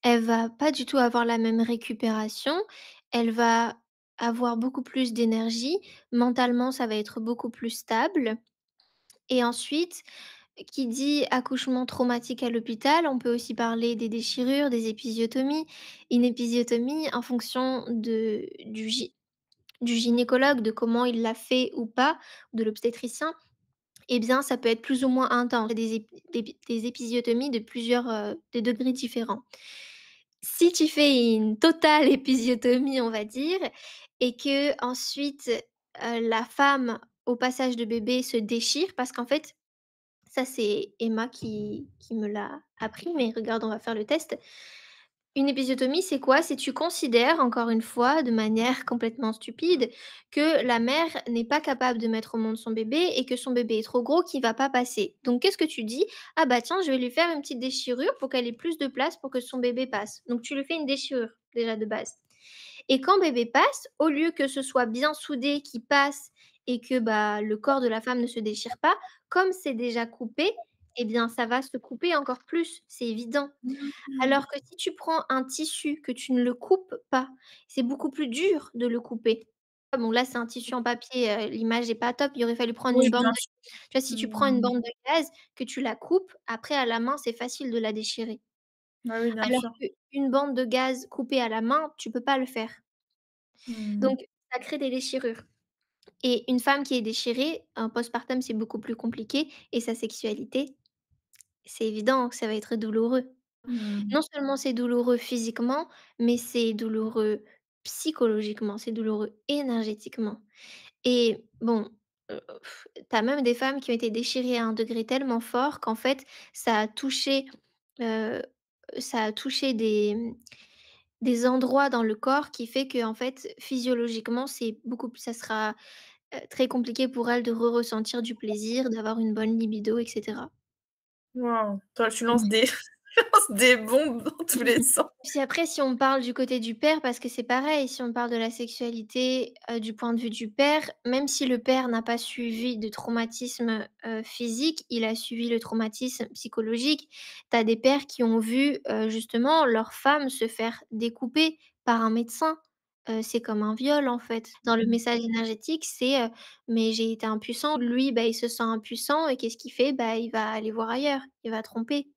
elle va pas du tout avoir la même récupération, elle va avoir beaucoup plus d'énergie, mentalement ça va être beaucoup plus stable et ensuite, qui dit accouchement traumatique à l'hôpital, on peut aussi parler des déchirures, des épisiotomies. Une épisiotomie en fonction du gynécologue, de comment il l'a fait ou pas, de l'obstétricien. Eh bien, ça peut être plus ou moins intense. Des épisiotomies de plusieurs, de degrés différents. Si tu fais une totale épisiotomie, on va dire, et que ensuite, la femme, au passage de bébé, se déchire parce qu'en fait, ça c'est Emma qui me l'a appris, mais regarde, on va faire le test. Une épisiotomie, c'est quoi? C'est tu considères, encore une fois, de manière complètement stupide, que la mère n'est pas capable de mettre au monde son bébé et que son bébé est trop gros, qu'il va pas passer. Donc qu'est-ce que tu dis? «Ah bah tiens, je vais lui faire une petite déchirure pour qu'elle ait plus de place pour que son bébé passe». Donc tu lui fais une déchirure, déjà de base. Et quand bébé passe, au lieu que ce soit bien soudé, qu'il passe et que, bah, le corps de la femme ne se déchire pas, comme c'est déjà coupé, eh bien ça va se couper encore plus, c'est évident. Mmh. Alors que si tu prends un tissu, que tu ne le coupes pas, c'est beaucoup plus dur de le couper. Ah bon, là, c'est un tissu en papier, l'image est pas top, il aurait fallu prendre Oui, une bande bien de sûr. tu vois, si tu prends une Mmh. bande de gaz, que tu la coupes, après à la main, c'est facile de la déchirer. Bah, oui, bien Alors sûr. qu'une bande de gaz coupée à la main, tu peux pas le faire. Mmh. Donc ça crée des déchirures et une femme qui est déchirée, un postpartum, c'est beaucoup plus compliqué et sa sexualité, c'est évident que ça va être douloureux. Mmh. Non seulement c'est douloureux physiquement, mais c'est douloureux psychologiquement, c'est douloureux énergétiquement et bon, tu as même des femmes qui ont été déchirées à un degré tellement fort qu'en fait ça a touché, heu, ça a touché des endroits dans le corps qui fait qu'en fait physiologiquement c'est beaucoup plus ça sera, très compliqué pour elles de ressentir du plaisir, d'avoir une bonne libido et cetera. Waouh! Toi, tu lances des tu lances des bombes dans tous les sens. Puis après, si on parle du côté du père, parce que c'est pareil, si on parle de la sexualité, du point de vue du père, même si le père n'a pas suivi de traumatisme, physique, il a suivi le traumatisme psychologique. Tu as des pères qui ont vu, justement leur femme se faire découper par un médecin. C'est comme un viol, en fait. Dans le message énergétique, c'est, «Mais j'ai été impuissant». Lui, bah, il se sent impuissant et qu'est-ce qu'il fait? Bah, il va aller voir ailleurs, il va tromper.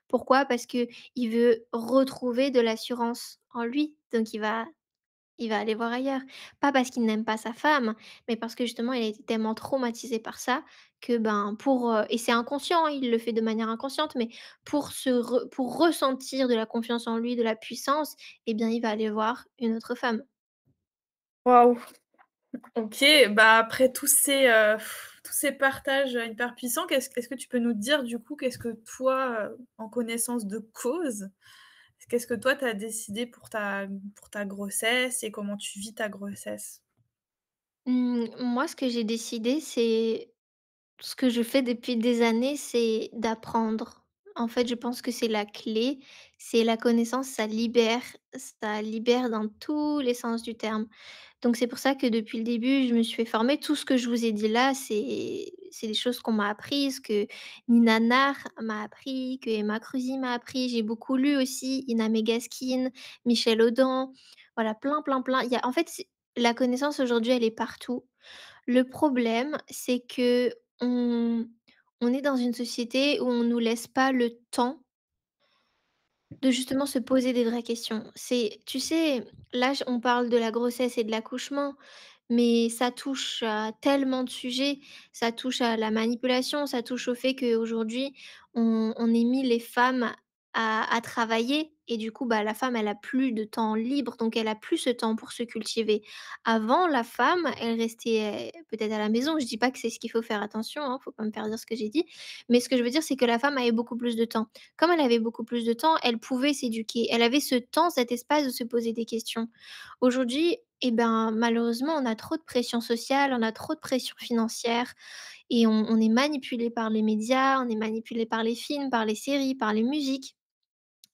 Pourquoi? Parce que il veut retrouver de l'assurance en lui, donc il va aller voir ailleurs. Pas parce qu'il n'aime pas sa femme, mais parce que justement il a été tellement traumatisé par ça que, ben, et c'est inconscient, hein, il le fait de manière inconsciente, mais pour ressentir de la confiance en lui, de la puissance, eh bien, il va aller voir une autre femme. Waouh! OK, bah, après tous ces partages, hyper puissants, est-ce que tu peux nous dire, du coup, qu'est-ce que toi, en connaissance de cause, qu'est-ce que toi tu as décidé pour ta grossesse et comment tu vis ta grossesse? Moi, ce que j'ai décidé, c'est ce que je fais depuis des années, c'est d'apprendre. En fait, je pense que c'est la clé, c'est la connaissance, ça libère dans tous les sens du terme. Donc c'est pour ça que depuis le début, je me suis fait former. Tout ce que je vous ai dit là, c'est des choses qu'on m'a apprises, que Nina Nahr m'a appris, que Emma Cruzy m'a appris. J'ai beaucoup lu aussi, Ina Megaskin, Michel Audin, voilà, plein, plein, plein. Il y a en fait, c'est la connaissance aujourd'hui, elle est partout. Le problème, c'est qu'on on est dans une société où on nous laisse pas le temps de justement se poser des vraies questions. C'est tu sais, là, j on parle de la grossesse et de l'accouchement, mais ça touche à tellement de sujets. Ça touche à la manipulation, ça touche au fait qu'aujourd'hui, on ait mis les femmes à travailler et du coup, bah, la femme, elle a plus de temps libre, donc elle a plus ce temps pour se cultiver. Avant, la femme, elle restait, peut-être à la maison. Je dis pas que c'est ce qu'il faut faire, attention, hein, faut pas me faire dire ce que j'ai dit. Mais ce que je veux dire, c'est que la femme avait beaucoup plus de temps. Comme elle avait beaucoup plus de temps, elle pouvait s'éduquer. Elle avait ce temps, cet espace de se poser des questions. Aujourd'hui, eh ben, malheureusement, on a trop de pression sociale, on a trop de pression financière et on est manipulé par les médias, on est manipulé par les films, par les séries, par les musiques.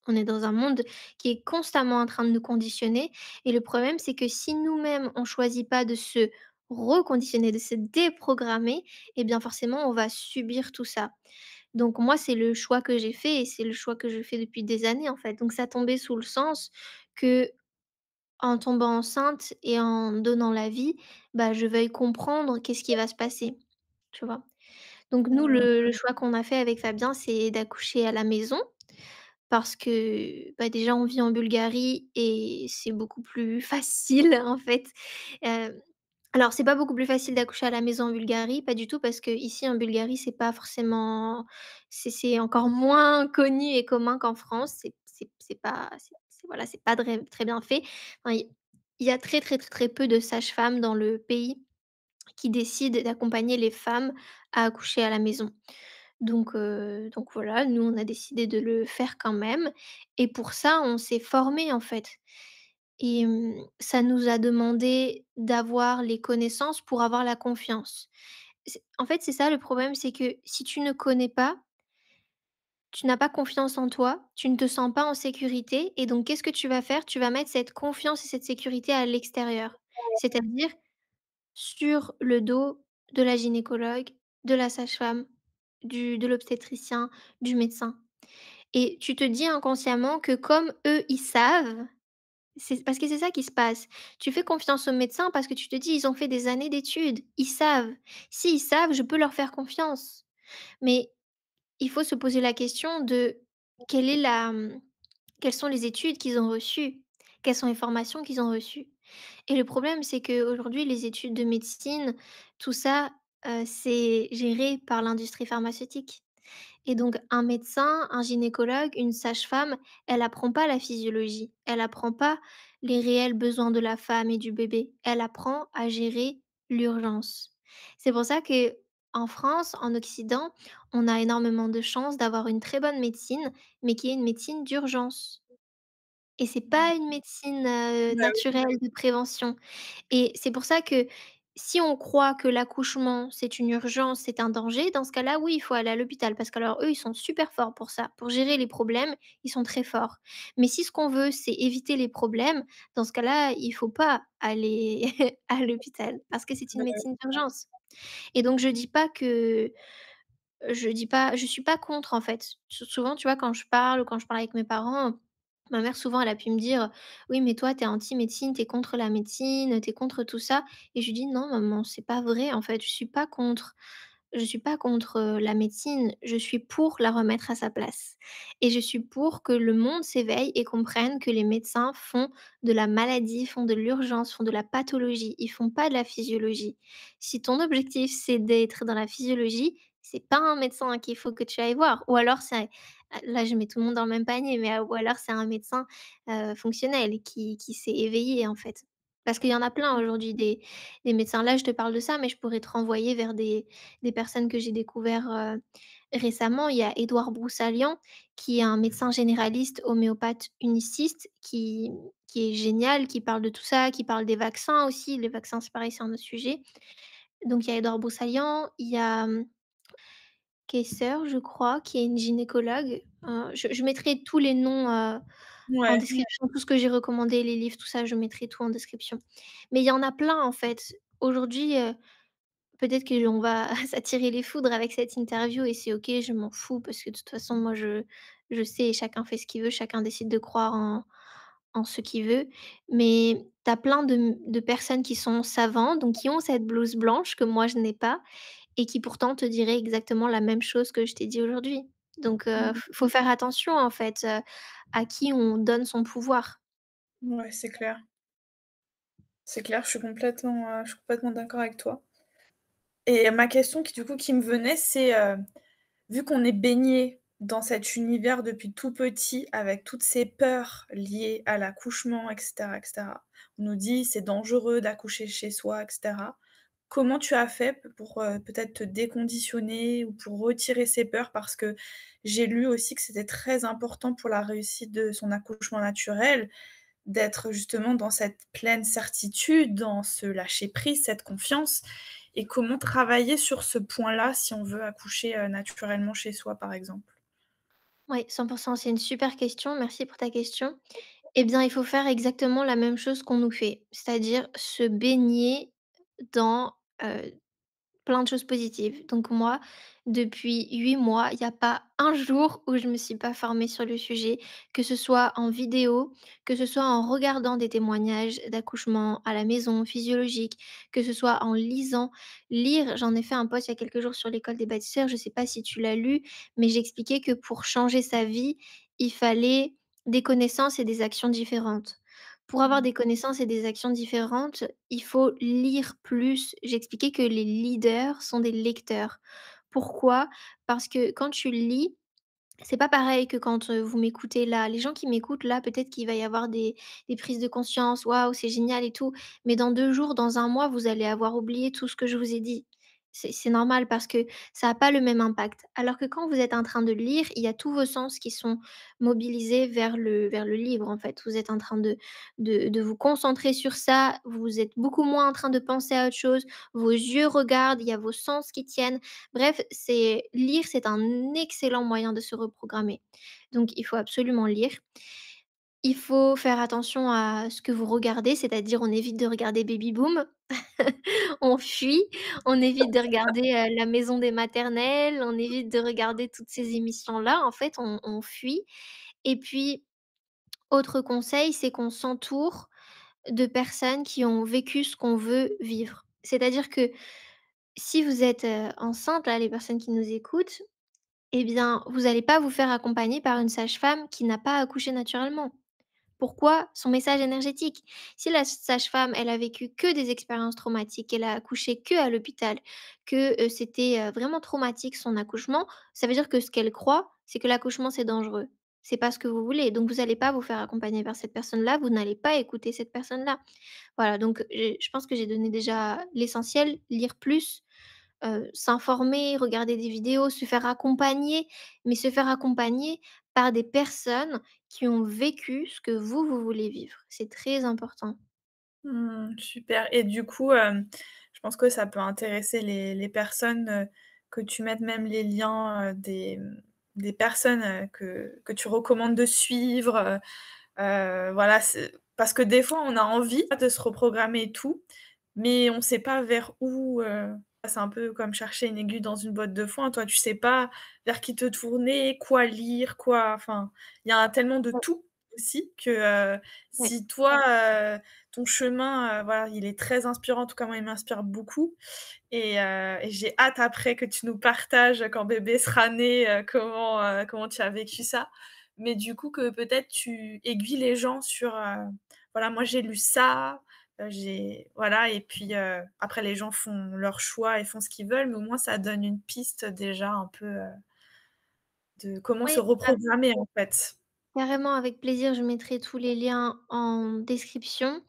On est dans un monde qui est constamment en train de nous conditionner et le problème, c'est que si nous-mêmes, on choisit pas de se reconditionner, de se déprogrammer, eh bien forcément, on va subir tout ça. Donc moi, c'est le choix que j'ai fait et c'est le choix que je fais depuis des années, en fait. Donc ça tombait sous le sens que en tombant enceinte et en donnant la vie, bah, je veuille comprendre qu'est-ce qui va se passer, tu vois? Donc nous, Mmh. le choix qu'on a fait avec Fabien, c'est d'accoucher à la maison parce que, bah, déjà on vit en Bulgarie et c'est beaucoup plus facile en fait. Heu, alors c'est pas beaucoup plus facile d'accoucher à la maison en Bulgarie, pas du tout parce qu'ici en Bulgarie c'est pas forcément c'est encore moins connu et commun qu'en France. C'est pas c'est voilà, c'est pas très bien fait. Enfin, il y a très, très, très, très peu de sages-femmes dans le pays qui décident d'accompagner les femmes à accoucher à la maison. Donc voilà, nous, on a décidé de le faire quand même et pour ça, on s'est formé en fait et ça nous a demandé d'avoir les connaissances pour avoir la confiance. C'est en fait, c'est ça le problème, c'est que si tu ne connais pas, tu n'as pas confiance en toi, tu ne te sens pas en sécurité et donc qu'est-ce que tu vas faire? Tu vas mettre cette confiance et cette sécurité à l'extérieur. C'est-à-dire sur le dos de la gynécologue, de la sage-femme, du de l'obstétricien, du médecin et tu te dis inconsciemment que comme eux, ils savent, c'est parce que c'est ça qui se passe. Tu fais confiance aux médecins parce que tu te dis: «Ils ont fait des années d'études, ils savent. S'ils savent, je peux leur faire confiance». Mais il faut se poser la question de quelle est quelles sont les études qu'ils ont reçues? Quelles sont les formations qu'ils ont reçues? Et le problème, c'est qu'aujourd'hui, les études de médecine, tout ça, c'est géré par l'industrie pharmaceutique. Et donc un médecin, un gynécologue, une sage-femme, elle apprend pas la physiologie, elle apprend pas les réels besoins de la femme et du bébé, elle apprend à gérer l'urgence. C'est pour ça que en France, en Occident, on a énormément de chance d'avoir une très bonne médecine, mais qui est une médecine d'urgence. Et c'est pas une médecine, Bah oui. naturelle de prévention. Et c'est pour ça que si on croit que l'accouchement, c'est une urgence, c'est un danger, dans ce cas-là, oui, il faut aller à l'hôpital parce qu'alors eux, ils sont super forts pour ça. Pour gérer les problèmes, ils sont très forts. Mais si ce qu'on veut, c'est éviter les problèmes, dans ce cas-là, il faut pas aller à l'hôpital parce que c'est une médecine d'urgence. Et donc je suis pas contre en fait. Souvent, tu vois, quand je parle ou quand je parle avec mes parents, ma mère souvent elle a pu me dire: «Oui, mais toi tu es anti-médecine, tu es contre la médecine, tu es contre tout ça» et je lui dis: «Non maman, c'est pas vrai en fait, je suis pas contre». Je suis pas contre, la médecine, je suis pour la remettre à sa place et je suis pour que le monde s'éveille et comprenne que les médecins font de la maladie, font de l'urgence, font de la pathologie, ils font pas de la physiologie. Si ton objectif, c'est d'être dans la physiologie, c'est pas un médecin qu'il faut que tu ailles voir ou alors c'est là je mets tout le monde dans le même panier, mais ou alors c'est un médecin, fonctionnel qui s'est éveillé en fait. Parce qu'il y en a plein aujourd'hui des médecins. Là, je te parle de ça, mais je pourrais te renvoyer vers des personnes que j'ai découvert, récemment. Il y a Édouard Broussalian, qui est un médecin généraliste homéopathe uniciste qui est génial, qui parle de tout ça, qui parle des vaccins aussi. Les vaccins, c'est pareil, c'est un autre sujet. Donc il y a Édouard Broussalian, il y a, Kayser, je crois, qui est une gynécologue. Je mettrai tous les noms, en Ouais, description, tout ce que j'ai recommandé, les livres, tout ça, je mettrai tout en description. Mais il y en a plein, en fait. Aujourd'hui, peut-être qu'on va s'attirer les foudres avec cette interview et c'est OK, je m'en fous parce que de toute façon, moi, je sais, chacun fait ce qu'il veut, chacun décide de croire en ce qu'il veut. Mais tu as plein de personnes qui sont savantes, donc qui ont cette blouse blanche que moi je n'ai pas et qui pourtant te diraient exactement la même chose que je t'ai dit aujourd'hui. Donc faut faire attention en fait, à qui on donne son pouvoir. ouais, c'est clair. C'est clair, je suis complètement d'accord avec toi et ma question qui, du coup, qui me venait, c'est, vu qu'on est baigné dans cet univers depuis tout petit avec toutes ces peurs liées à l'accouchement et cetera. On nous dit: «C'est dangereux d'accoucher chez soi» et cetera. Comment tu as fait pour, peut-être te déconditionner ou pour retirer ces peurs? Parce que j'ai lu aussi que c'était très important pour la réussite de son accouchement naturel, d'être justement dans cette pleine certitude, dans ce lâcher prise, cette confiance et comment travailler sur ce point-là si on veut accoucher, naturellement chez soi, par exemple? Oui, 100%, c'est une super question, merci pour ta question. Eh bien, il faut faire exactement la même chose qu'on nous fait, c'est-à-dire se baigner dans, plein de choses positives. Donc moi, depuis 8 mois, il y a pas un jour où je me suis pas formée sur le sujet, que ce soit en vidéo, que ce soit en regardant des témoignages d'accouchement à la maison, physiologique, que ce soit en lisant. Lire, j'en ai fait un post il y a quelques jours sur l'école des bâtisseurs, je sais pas si tu l'as lu, mais j'expliquais que pour changer sa vie, il fallait des connaissances et des actions différentes. Pour avoir Mmh. des connaissances et des actions différentes, il faut lire plus. J'expliquais que les leaders sont des lecteurs. Pourquoi? Parce que quand tu lis, c'est pas pareil que quand, vous m'écoutez là. Les gens qui m'écoutent là, peut-être qu'il va y avoir des prises de conscience: «Waouh, c'est génial et tout», mais dans 2 jours, dans un mois, vous allez avoir oublié tout ce que je vous ai dit C'est normal parce que ça a pas le même impact. Alors que quand vous êtes en train de lire, il y a tous vos sens qui sont mobilisés vers le livre, en fait. Vous êtes en train de vous concentrer sur ça, vous êtes beaucoup moins en train de penser à autre chose, vos yeux regardent, il y a vos sens qui tiennent. Bref, c'est lire, c'est un excellent moyen de se reprogrammer. Donc il faut absolument lire. Il faut faire attention à ce que vous regardez, c'est-à-dire on évite de regarder Baby Boom. On fuit, on évite de regarder, La Maison des maternelles, on évite de regarder toutes ces émissions-là. En fait, on fuit et puis autre conseil, c'est qu'on s'entoure de personnes qui ont vécu ce qu'on veut vivre. C'est-à-dire que si vous êtes, enceinte, là, les personnes qui nous écoutent, eh bien, vous allez pas vous faire accompagner par une sage-femme qui n'a pas accouché naturellement. Pourquoi? Son message énergétique. Si la sage-femme, elle a vécu que des expériences traumatiques, qu'elle a accouché que à l'hôpital, que, c'était, vraiment traumatique son accouchement, ça veut dire que ce qu'elle croit, c'est que l'accouchement, c'est dangereux. C'est pas ce que vous voulez, donc vous allez pas vous faire accompagner par cette personne-là, vous n'allez pas écouter cette personne-là. Voilà, donc je pense que j'ai donné déjà l'essentiel, lire plus, s'informer, regarder des vidéos, se faire accompagner, mais se faire accompagner par des personnes qui ont vécu ce que vous, vous voulez vivre. C'est très important. Mmh, super et du coup, je pense que ça peut intéresser les personnes, que tu mettes même les liens, des personnes, que tu recommandes de suivre, voilà, c'est parce que des fois, on a envie de se reprogrammer et tout, mais on sait pas vers où, c'est un peu comme chercher une aiguille dans une botte de foin. Toi, tu sais pas vers qui te tourner, quoi lire, quoi enfin, il y a tellement de Ouais, tout aussi que, ouais. si toi, ton chemin, voilà, il est très inspirant, en tout cas moi, il m'inspire beaucoup et j'ai hâte après que tu nous partages quand bébé sera né, comment tu as vécu ça. Mais du coup que peut-être tu aiguilles les gens sur, voilà, moi j'ai lu ça, j'ai voilà et puis, après les gens font leur choix et font ce qu'ils veulent, mais au moins ça donne une piste déjà un peu, de comment se Oui, reprogrammer en fait. carrément, avec plaisir, je mettrai tous les liens en description.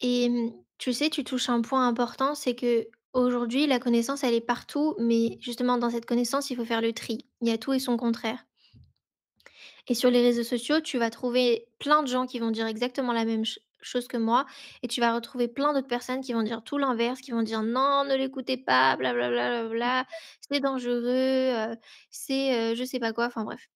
Et tu sais, tu touches un point important, c'est que aujourd'hui, la connaissance, elle est partout, mais justement, dans cette connaissance, il faut faire le tri. Il y a tout et son contraire. Et sur les réseaux sociaux, tu vas trouver plein de gens qui vont dire exactement la même chose que moi et tu vas retrouver plein d'autres personnes qui vont dire tout l'inverse, qui vont dire: «Non, ne l'écoutez pas, bla bla bla bla bla, c'est dangereux, c'est, je sais pas quoi», enfin bref.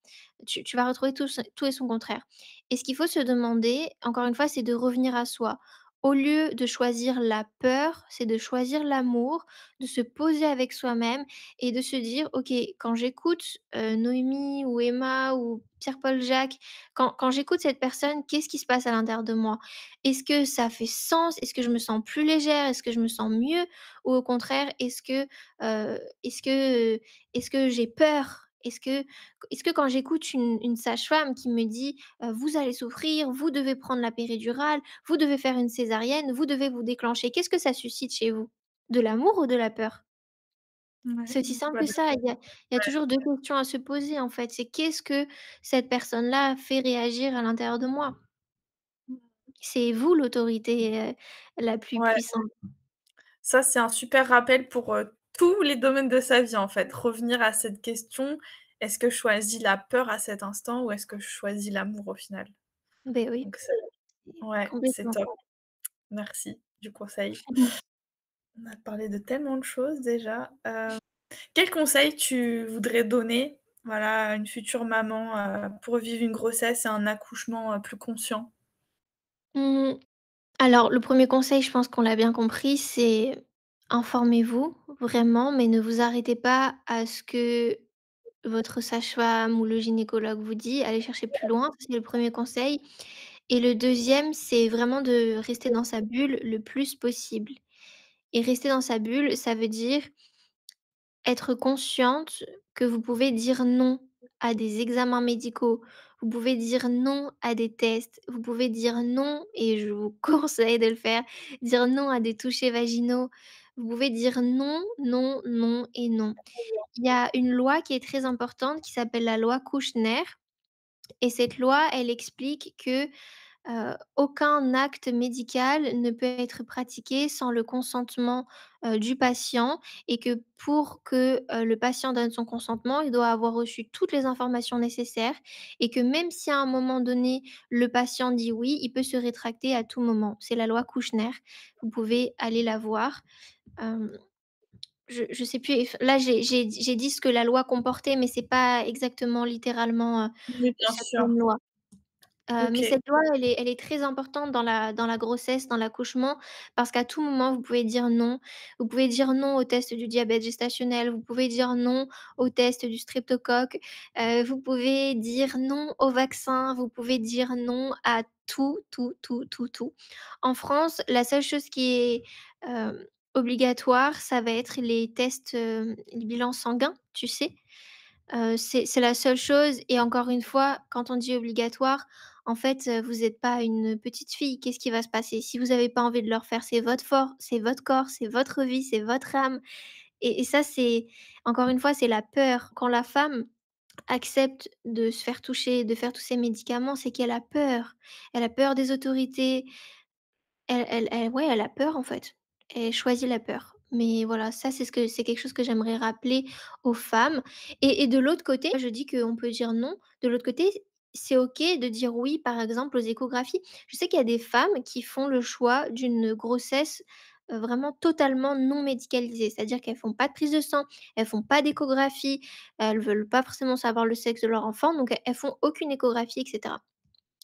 Tu vas retrouver tout et son contraire et ce qu'il faut se demander, encore une fois, c'est de revenir à soi. Au lieu de choisir la peur, c'est de choisir l'amour, de se poser avec soi-même et de se dire: «OK, quand j'écoute, Noémie ou Emma ou Pierre-Paul Jacques, quand j'écoute cette personne, qu'est-ce qui se passe à l'intérieur de moi? Est-ce que ça fait sens? Est-ce que je me sens plus légère? Est-ce que je me sens mieux? Ou au contraire, est-ce que, est-ce que j'ai peur? Est-ce que quand j'écoute une sage-femme qui me dit: «Vous allez souffrir, vous devez prendre la péridurale, vous devez faire une césarienne, vous devez vous déclencher», qu'est-ce que ça suscite chez vous? De l'amour ou de la peur? Ouais, C'est aussi simple bah, que de ça. Il y a toujours 2 questions à se poser, en fait. C'est qu'est-ce que cette personne-là fait réagir à l'intérieur de moi? C'est vous l'autorité, la plus ouais. puissante. Ça, c'est un super rappel pour, tous les domaines de sa vie, en fait. Revenir à cette question: «Est-ce que je choisis la peur à cet instant ou est-ce que je choisis l'amour au final?» Beh, oui, Donc c'est ouais, c'est complètement. top. Merci du conseil. On a parlé de tellement de choses déjà. Quel conseil tu voudrais donner, voilà, à une future maman, pour vivre une grossesse et un accouchement, plus conscient? Mmh, alors le premier conseil, je pense qu'on l'a bien compris, c'est informez-vous vraiment, mais ne vous arrêtez pas à ce que votre sage-femme ou le gynécologue vous dit. Allez chercher plus loin, ça c'est le premier conseil et le deuxième, c'est vraiment de rester dans sa bulle le plus possible et rester dans sa bulle, ça veut dire être consciente que vous pouvez dire non à des examens médicaux, vous pouvez dire non à des tests, vous pouvez dire non et je vous conseille de le faire, dire non à des touchés vaginaux. Vous pouvez dire non, non, non et non. Il y a une loi qui est très importante qui s'appelle la loi Kouchner et cette loi, elle explique que aucun acte médical ne peut être pratiqué sans le consentement, du patient et que pour que, le patient donne son consentement, il doit avoir reçu toutes les informations nécessaires et que même si à un moment donné, le patient dit oui, il peut se rétracter à tout moment. C'est la loi Kouchner. Vous pouvez aller la voir. Hem, je sais plus là j'ai dit ce que la loi comportait, mais c'est pas exactement littéralement, Oui, bien cette sûr. même loi. Mais OK. cette loi, elle est très importante dans la grossesse, dans l'accouchement, parce qu'à tout moment, vous pouvez dire non. Vous pouvez dire non au test du diabète gestationnel, vous pouvez dire non au test du streptocoque, vous pouvez dire non au vaccin, vous pouvez dire non à tout, tout, tout, tout, tout. En France, la seule chose qui est, obligatoire, ça va être les tests, les bilans sanguins, tu sais? C'est la seule chose et encore une fois, quand on dit obligatoire, en fait, vous êtes pas une petite fille. Qu'est-ce qui va se passer? Si vous avez pas envie de le faire, c'est votre c'est votre corps, c'est votre vie, c'est votre âme et ça, c'est encore une fois, c'est la peur. Quand la femme accepte de se faire toucher, de faire tous ces médicaments, c'est qu'elle a peur. Elle a peur des autorités, elle ouais, elle a peur, en fait. Elle choisit la peur. Mais voilà, ça, c'est quelque chose que j'aimerais rappeler aux femmes et de l'autre côté, je dis qu'on peut dire non. De l'autre côté, c'est OK de dire oui, par exemple, aux échographies. Je sais qu'il y a des femmes qui font le choix d'une grossesse, vraiment totalement non médicalisée. C'est-à-dire qu'elles font pas de prise de sang, elles font pas d'échographie, elles veulent pas forcément savoir le sexe de leur enfant, donc elles font aucune échographie et cetera.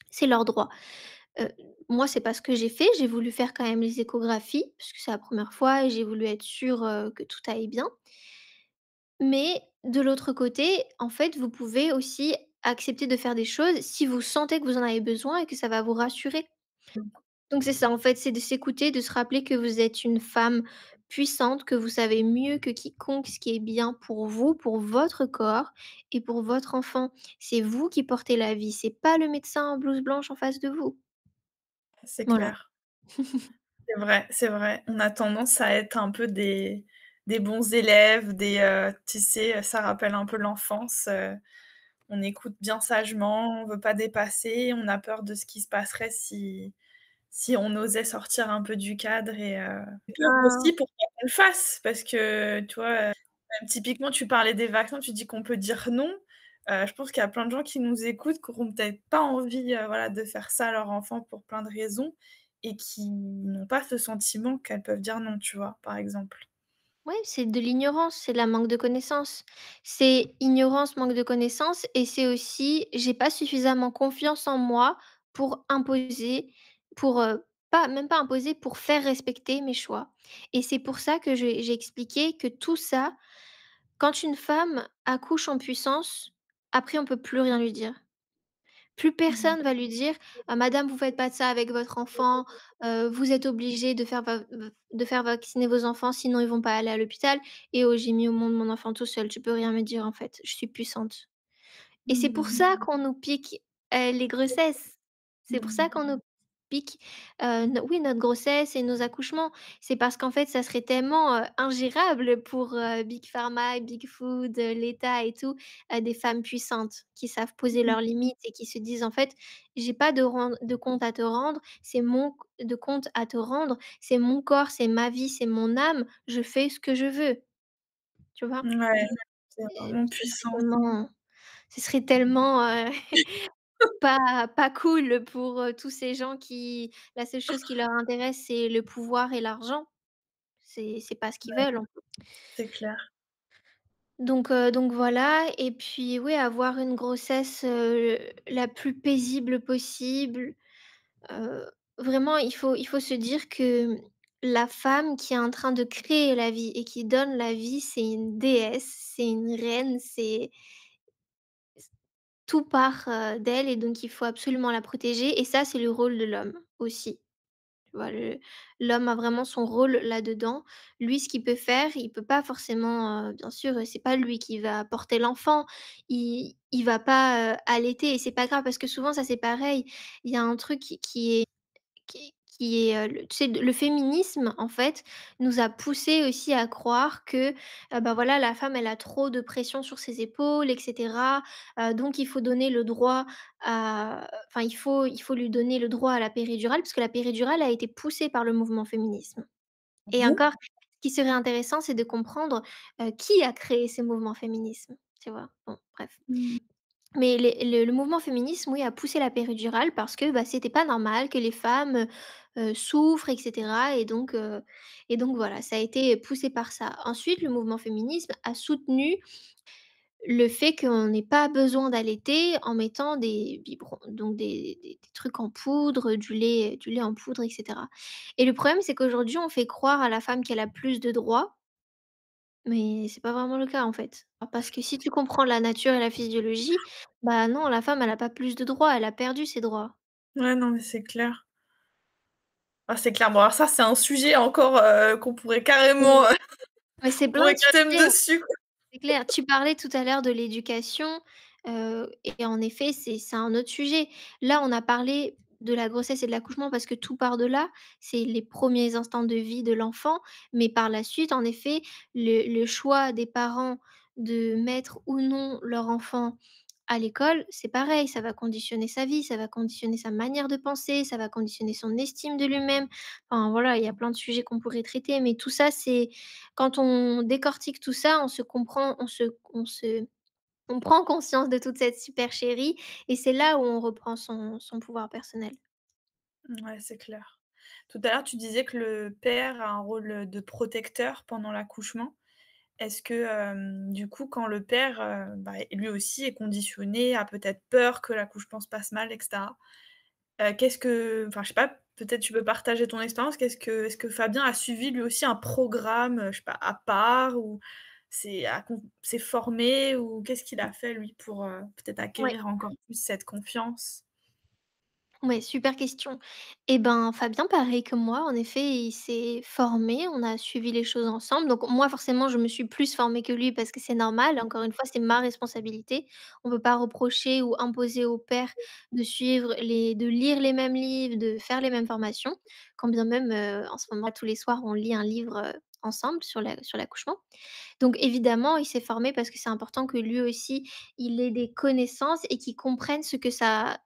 C'est leur droit. Heu, moi, c'est pas ce que j'ai fait. J'ai voulu faire quand même les échographies, parce que c'est la première fois et j'ai voulu être sûre, que tout aille bien. Mais de l'autre côté, en fait, vous pouvez aussi accepter de faire des choses si vous sentez que vous en avez besoin et que ça va vous rassurer. Donc c'est ça, en fait, c'est de s'écouter, de se rappeler que vous êtes une femme puissante, que vous savez mieux que quiconque ce qui est bien pour vous, pour votre corps et pour votre enfant. C'est vous qui portez la vie, c'est pas le médecin en blouse blanche en face de vous. C'est Voilà. clair. C'est vrai, c'est vrai. On a tendance à être un peu des bons élèves, tu sais, ça rappelle un peu l'enfance, on écoute bien sagement, on veut pas dépasser, on a peur de ce qui se passerait si on osait sortir un peu du cadre et peur Ah, aussi pour pas qu'on le fasse parce que, tu vois, typiquement tu parlais des vaccins, tu dis qu'on peut dire non. Je pense qu'il y a plein de gens qui nous écoutent, qui auront peut-être pas envie, voilà, de faire ça à leur enfant pour plein de raisons et qui n'ont pas ce sentiment qu'elles peuvent dire non, tu vois? Par exemple. ouais, c'est de l'ignorance, c'est de la manque de connaissances. C'est ignorance, manque de connaissances et c'est aussi j'ai pas suffisamment confiance en moi pour imposer, pour, pas même pas imposer, pour faire respecter mes choix et c'est pour ça que j'ai expliqué que tout ça, quand une femme accouche en puissance, après on peut plus rien lui dire. Plus Mmh. personne va lui dire: Madame, vous faites pas de ça avec votre enfant, vous êtes obligée de faire vacciner vos enfants, sinon ils vont pas aller à l'hôpital. Et oh, j'ai mis au monde mon enfant tout seul, tu peux rien me dire en fait, je suis puissante». Et c'est pour Mmh. ça qu'on nous pique, les grossesses. C'est pour ça Mmh. qu'on nous pique, no oui, notre grossesse et nos accouchements. C'est parce qu'en fait, ça serait tellement, ingérable pour, Big Pharma, Big Food, l'État et tout, des femmes puissantes qui savent poser Mmh. leurs limites et qui se disent: «En fait, j'ai pas de compte à te rendre, c'est mon c de compte à te rendre, c'est mon corps, c'est ma vie, c'est mon âme, je fais ce que je veux». Tu vois? Ouais, c'est Et vraiment puissant. ce serait tellement, pas cool pour, tous ces gens qui la seule chose qui leur intéresse, c'est le pouvoir et l'argent. C'est pas ce qu'ils Ouais, veulent, en c'est clair. donc voilà et puis oui, avoir une grossesse, la plus paisible possible. Heu, vraiment, il faut se dire que la femme qui est en train de créer la vie et qui donne la vie, c'est une déesse, c'est une reine, c'est tout part, d'elle et donc il faut absolument la protéger et ça, c'est le rôle de l'homme aussi. Tu vois? L'homme a vraiment son rôle là-dedans. Lui, ce qu'il peut faire, il peut pas forcément, bien sûr, c'est pas lui qui va porter l'enfant. Il va pas, allaiter et c'est pas grave parce que souvent ça, c'est pareil. Il y a un truc qui qui est, le tu sais, le féminisme, en fait, nous a poussé aussi à croire que, bah, voilà, la femme, elle a trop de pression sur ses épaules et cetera, donc il faut donner le droit à enfin, il faut lui donner le droit à la péridurale, parce que la péridurale a été poussée par le mouvement féminisme. Ah Et bon? encore, ce qui serait intéressant, c'est de comprendre, qui a créé ces mouvements féminisme, tu vois? Bon, bref. Mmh. Mais le mouvement féminisme, oui, a poussé la péridurale parce que, bah, c'était pas normal que les femmes, souffrent et cetera et donc voilà, ça a été poussé par ça. Ensuite, le mouvement féminisme a soutenu le fait qu'on n'ait pas besoin d'allaiter en mettant des biberons donc des trucs en poudre, du lait en poudre et cetera. Et le problème, c'est qu'aujourd'hui, on fait croire à la femme qu'elle a plus de droits, mais c'est pas vraiment le cas, en fait. Parce que si tu comprends la nature et la physiologie, bah, non, la femme, elle a pas plus de droits, elle a perdu ses droits. Ouais, non, mais c'est clair. Ah, c'est clair. Bon, alors ça, c'est un sujet encore, qu'on pourrait carrément, Oui. Mais c'est on plein pourrait de thème sujets. dessus, quoi. C'est clair. Tu parlais tout à l'heure de l'éducation, et en effet, c'est un autre sujet. Là, on a parlé de la grossesse et de l'accouchement parce que tout part de là. C'est les premiers instants de vie de l'enfant, mais par la suite, en effet, le choix des parents de mettre ou non leur enfant à l'école, c'est pareil, ça va conditionner sa vie, ça va conditionner sa manière de penser, ça va conditionner son estime de lui-même. Enfin voilà, il y a plein de sujets qu'on pourrait traiter, mais tout ça, c'est quand on décortique tout ça, on se comprend, on prend conscience de toute cette supercherie et c'est là où on reprend son pouvoir personnel. Ouais, c'est clair. Tout à l'heure, tu disais que le père a un rôle, de protecteur pendant l'accouchement. Est-ce que, du coup, quand le père, bah, lui aussi est conditionné, a peut-être peur que l'accouchement se passe mal et cetera, qu'est-ce que enfin, je sais pas, peut-être tu peux partager ton expérience. Est-ce que Fabien a suivi lui aussi un programme, je sais pas, à part ou s'est formé ou qu'est-ce qu'il a fait lui pour, peut-être Ouais. acquérir encore plus cette confiance? Ouais, super question. Et ben, Fabien, pareil que moi, en effet, il s'est formé, on a suivi les choses ensemble. Donc moi, forcément, je me suis plus formée que lui parce que c'est normal. Encore une fois, c'est ma responsabilité. On ne peut pas reprocher ou imposer au père de lire les mêmes livres, de faire les mêmes formations. Quand bien même, en ce moment, tous les soirs, on lit un livre ensemble sur l'accouchement. Donc évidemment, il s'est formé parce que c'est important que lui aussi, il ait des connaissances et qu'il comprenne ce que sa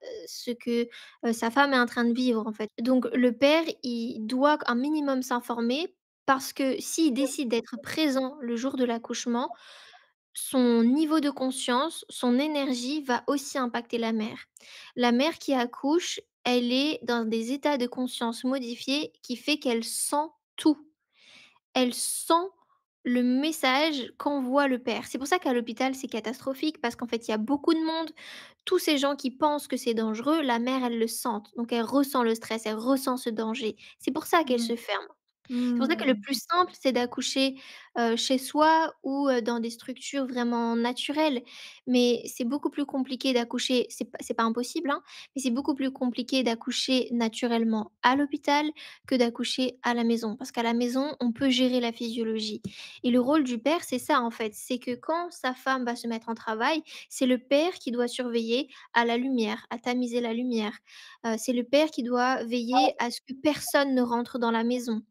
femme est en train de vivre, en fait. Donc le père, il doit un minimum s'informer parce que s'il décide d'être présent le jour de l'accouchement, son niveau de conscience, son énergie va aussi impacter la mère. La mère qui accouche, elle est dans des états de conscience modifiés qui fait qu'elle sent tout. Elle sent le message qu'envoie le père. C'est pour ça qu'à l'hôpital, c'est catastrophique parce qu'en fait, il y a beaucoup de monde. Tous ces gens qui pensent que c'est dangereux, la mère, elle le sent. Donc elle ressent le stress, elle ressent ce danger. C'est pour ça qu'elle Mmh. se ferme. C'est pour ça que le Mmh. plus simple, c'est d'accoucher, chez soi ou, dans des structures vraiment naturelles. Mais c'est beaucoup plus compliqué d'accoucher c'est pas impossible, hein, mais c'est beaucoup plus compliqué d'accoucher naturellement à l'hôpital que d'accoucher à la maison. Parce qu'à la maison, on peut gérer la physiologie et le rôle du père, c'est ça, en fait. C'est que quand sa femme va se mettre en travail, c'est le père qui doit surveiller à la lumière, à tamiser la lumière. C'est le père qui doit veiller à ce que personne ne rentre dans la maison.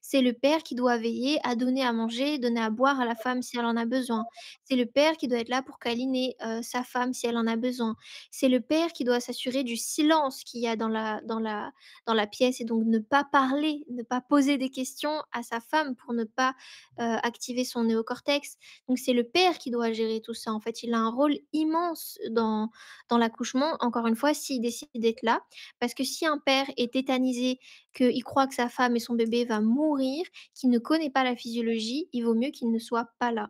C'est le père qui doit veiller à donner à manger, donner à boire à la femme si elle en a besoin. C'est le père qui doit être là pour câliner, sa femme si elle en a besoin. C'est le père qui doit s'assurer du silence qu'il y a dans la pièce et donc ne pas parler, ne pas poser des questions à sa femme pour ne pas, activer son néocortex. Donc c'est le père qui doit gérer tout ça. En fait, il a un rôle immense dans l'accouchement, encore une fois, s'il décide d'être là. Parce que si un père est tétanisé, qu'il croit que sa femme et son bébé va mourir, qu'il ne connaît pas la physiologie, il vaut mieux qu'il ne soit pas là.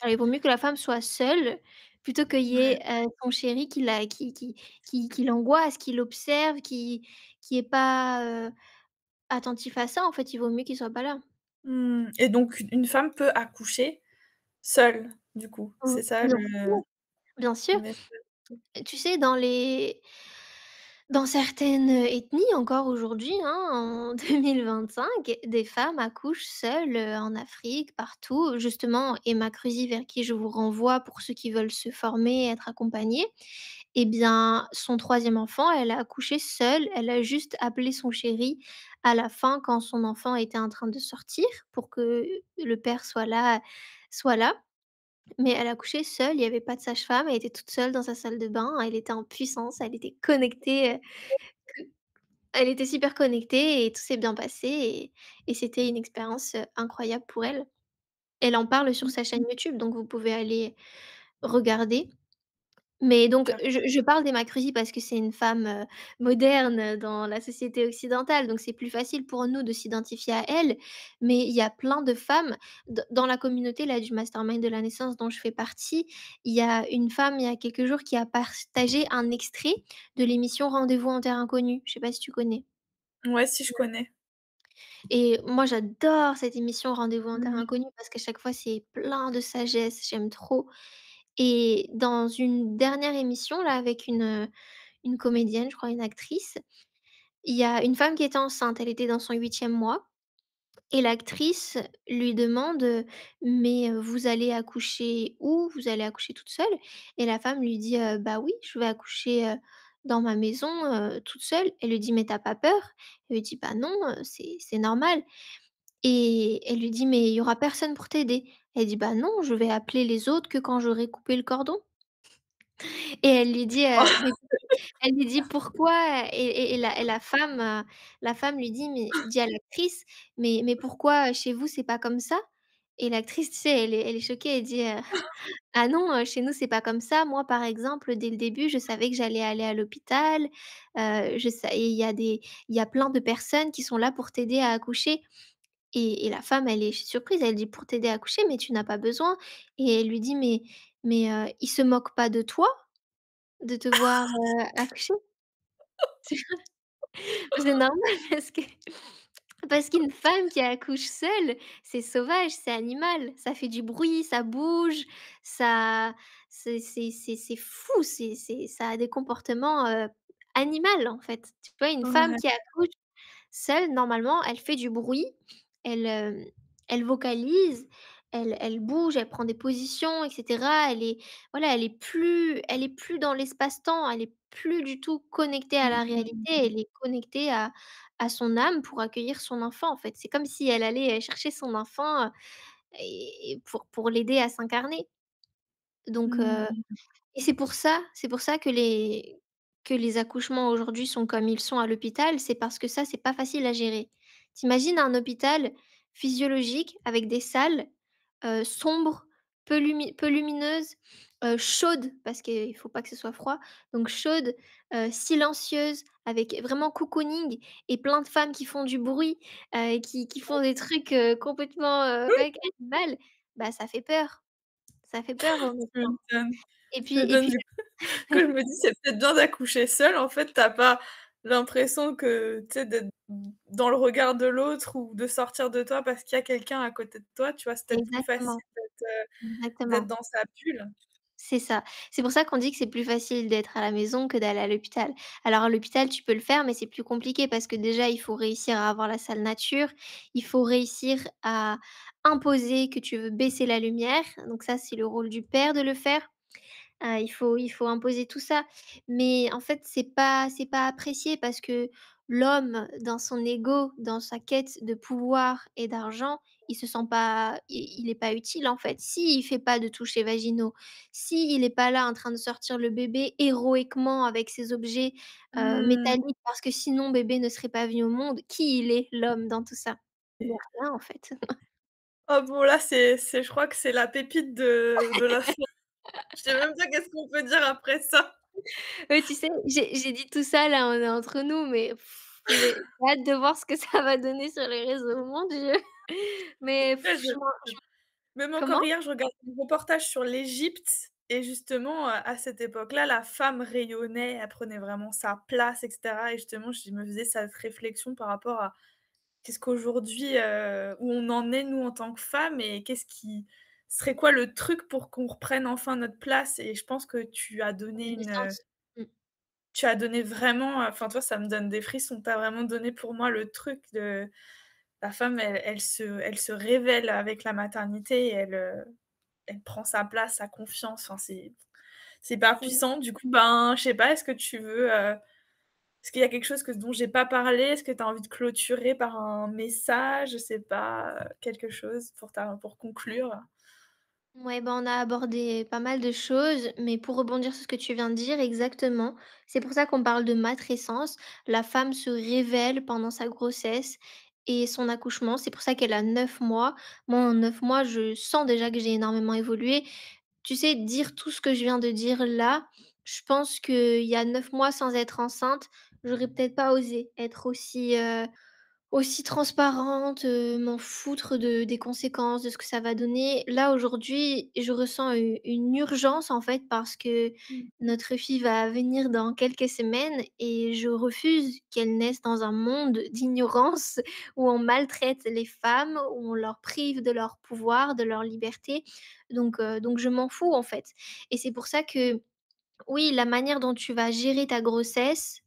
Alors il vaut mieux que la femme soit seule, plutôt qu'il y Ouais. ait, son chéri qui l'angoisse, qui l'observe, qui est pas, attentif à ça. En fait, il vaut mieux qu'il soit pas là. Mmh et donc une femme peut accoucher seule, du coup? C'est ça Bien le sûr, bien sûr. message? Tu sais, dans les Dans certaines, ethnies encore aujourd'hui, hein, en 2025, des femmes accouchent seules, en Afrique, partout. Justement, Emma Cruzy, vers qui je vous renvoie pour ceux qui veulent se former, être accompagnés, eh bien, son troisième enfant, elle a accouché seule. Elle a juste appelé son chéri à la fin quand son enfant était en train de sortir pour que le père soit là. Mais elle a accouché seule, il y avait pas de sage-femme, elle était toute seule dans sa salle de bain, elle était en puissance, elle était connectée, elle était super connectée et tout s'est bien passé et c'était une expérience, incroyable pour elle. Elle en parle sur sa chaîne YouTube, donc vous pouvez aller regarder. Mais donc Car je parle d'Emma Cruzy parce que c'est une femme, moderne, dans la société occidentale, donc c'est plus facile pour nous de s'identifier à elle. Mais il y a plein de femmes dans la communauté là du mastermind de la naissance dont je fais partie, il y a une femme, il y a quelques jours, qui a partagé un extrait de l'émission Rendez-vous en terre inconnue. Je sais pas si tu connais? ouais, si je connais. Et moi, j'adore cette émission Rendez-vous en terre Mmh. inconnue parce qu'à chaque fois, c'est plein de sagesse, j'aime trop. Et dans une dernière émission là avec une comédienne, je crois une actrice, il y a une femme qui était enceinte, elle était dans son 8e mois et l'actrice lui demande, «Mais, vous allez accoucher où? Vous allez accoucher toute seule?» Et la femme lui dit, «Bah oui, je vais accoucher, dans ma maison, toute seule». Elle lui dit: «Mais tu as pas peur?» Elle lui dit: «Bah non, c'est normal». Et elle lui dit: «Mais il y aura personne pour t'aider». Elle dit: «Bah non, je vais appeler les autres que quand j'aurai coupé le cordon». Et elle lui dit, «Mais» elle lui dit: «Pourquoi?» Et la femme lui dit, mais dit à l'actrice: «Mais pourquoi chez vous c'est pas comme ça?» Et l'actrice, tu sais, elle est choquée, elle dit, «Ah non, chez nous c'est pas comme ça. Moi, par exemple, dès le début, je savais que j'allais aller à l'hôpital, je sa et il y a plein de personnes qui sont là pour t'aider à accoucher». Et la femme, elle est surprise, elle dit: «Pour t'aider à accoucher, mais tu n'as pas besoin». Et elle lui dit: «Mais, ils se moquent pas de toi, de te voir, accoucher?» C'est normal parce qu'une femme qui accouche seule, c'est sauvage, c'est animal, ça fait du bruit, ça bouge, ça c'est fou, ça a des comportements, animal, en fait. Tu vois, une femme Ouais. qui accouche seule, normalement, elle fait du bruit, elle, elle vocalise, elle bouge, elle prend des positions et cetera. Elle est voilà, elle est plus dans l'espace-temps, elle est plus du tout connectée à Mmh la mh, réalité, mmh. elle est connectée à son âme pour accueillir son enfant, en fait. C'est comme si elle allait, chercher son enfant, et pour l'aider à s'incarner. Donc Mmh. et c'est pour ça que les accouchements aujourd'hui sont comme ils sont à l'hôpital, c'est parce que ça, c'est pas facile à gérer. Tu imagines un hôpital physiologique avec des salles, sombres, peu lumineuses, chaudes parce qu'il faut pas que ce soit froid, donc chaudes, silencieuses, avec vraiment cocooning et plein de femmes qui font du bruit, qui font des trucs, complètement, avec animal, bah, ça fait peur. Ça fait peur aux Tu médecins. m'étonnes. Et Tu puis et m'étonnes puis du coup, je me dis: «C'est peut-être bien d'accoucher seule». En fait, tu as pas l'impression que, tu sais, d'être dans le regard de l'autre ou de sortir de toi parce qu'il y a quelqu'un à côté de toi, tu vois? C'est peut-être plus facile exactement, d'être exactement. dans sa bulle. C'est ça. C'est pour ça qu'on dit que c'est plus facile d'être à la maison que d'aller à l'hôpital. Alors à l'hôpital, tu peux le faire, mais c'est plus compliqué parce que déjà, il faut réussir à avoir la salle nature, il faut réussir à imposer que tu veux baisser la lumière, donc ça, c'est le rôle du père de le faire. Il faut imposer tout ça. Mais en fait, c'est pas apprécié parce que l'homme, dans son ego, dans sa quête de pouvoir et d'argent, il se sent pas il est pas utile, en fait. S'il fait pas de touchés vaginaux, s'il est pas là en train de sortir le bébé héroïquement avec ses objets, Mmh. métalliques parce que sinon bébé ne serait pas venu au monde, qui il est, l'homme, dans tout ça? Il est rien, en fait. Ah bon, là, c'est je crois que c'est la pépite de la soirée. Je sais même pas qu'est-ce qu'on peut dire après ça. Oui, tu sais, j'ai dit tout ça là, on est entre nous, mais j'ai hâte de voir ce que ça va donner sur les réseaux, mon Dieu. Mais Ouais, je je même encore comment? hier, je regardais un reportage sur l'Égypte et justement, à cette époque-là, la femme rayonnait, elle prenait vraiment sa place et cetera et justement, je me faisais cette réflexion par rapport à qu'est-ce qu'aujourd'hui, où on en est nous en tant que femmes et qu'est-ce qui serait quoi le truc pour qu'on reprenne enfin notre place et je pense que tu as donné Du une, sens. Mmh. tu as donné vraiment, enfin, toi, ça me donne des frissons. Tu as vraiment donné pour moi le truc de la femme, elle se révèle avec la maternité et elle prend sa place, sa confiance. Enfin, c'est hyper Mmh. puissant. Du coup, ben, je sais pas, est-ce que tu veux, est-ce qu'il y a quelque chose dont j'ai pas parlé? Est-ce que tu as envie de clôturer par un message? Je sais pas, quelque chose pour conclure? Ouais, ben, on a abordé pas mal de choses, mais pour rebondir sur ce que tu viens de dire, exactement. C'est pour ça qu'on parle de matrescence. La femme se révèle pendant sa grossesse et son accouchement. C'est pour ça qu'elle a 9 mois. Moi, en 9 mois, je sens déjà que j'ai énormément évolué. Tu sais, dire tout ce que je viens de dire là, je pense qu'il y a 9 mois sans être enceinte, j'aurais peut-être pas osé être aussi transparente, m'en foutre des conséquences, de ce que ça va donner. Là, aujourd'hui, je ressens une urgence, en fait, parce que Mmh. notre fille va venir dans quelques semaines et je refuse qu'elle naisse dans un monde d'ignorance où on maltraite les femmes, où on leur prive de leur pouvoir, de leur liberté. Donc je m'en fous, en fait, et c'est pour ça que, oui, la manière dont tu vas gérer ta grossesse.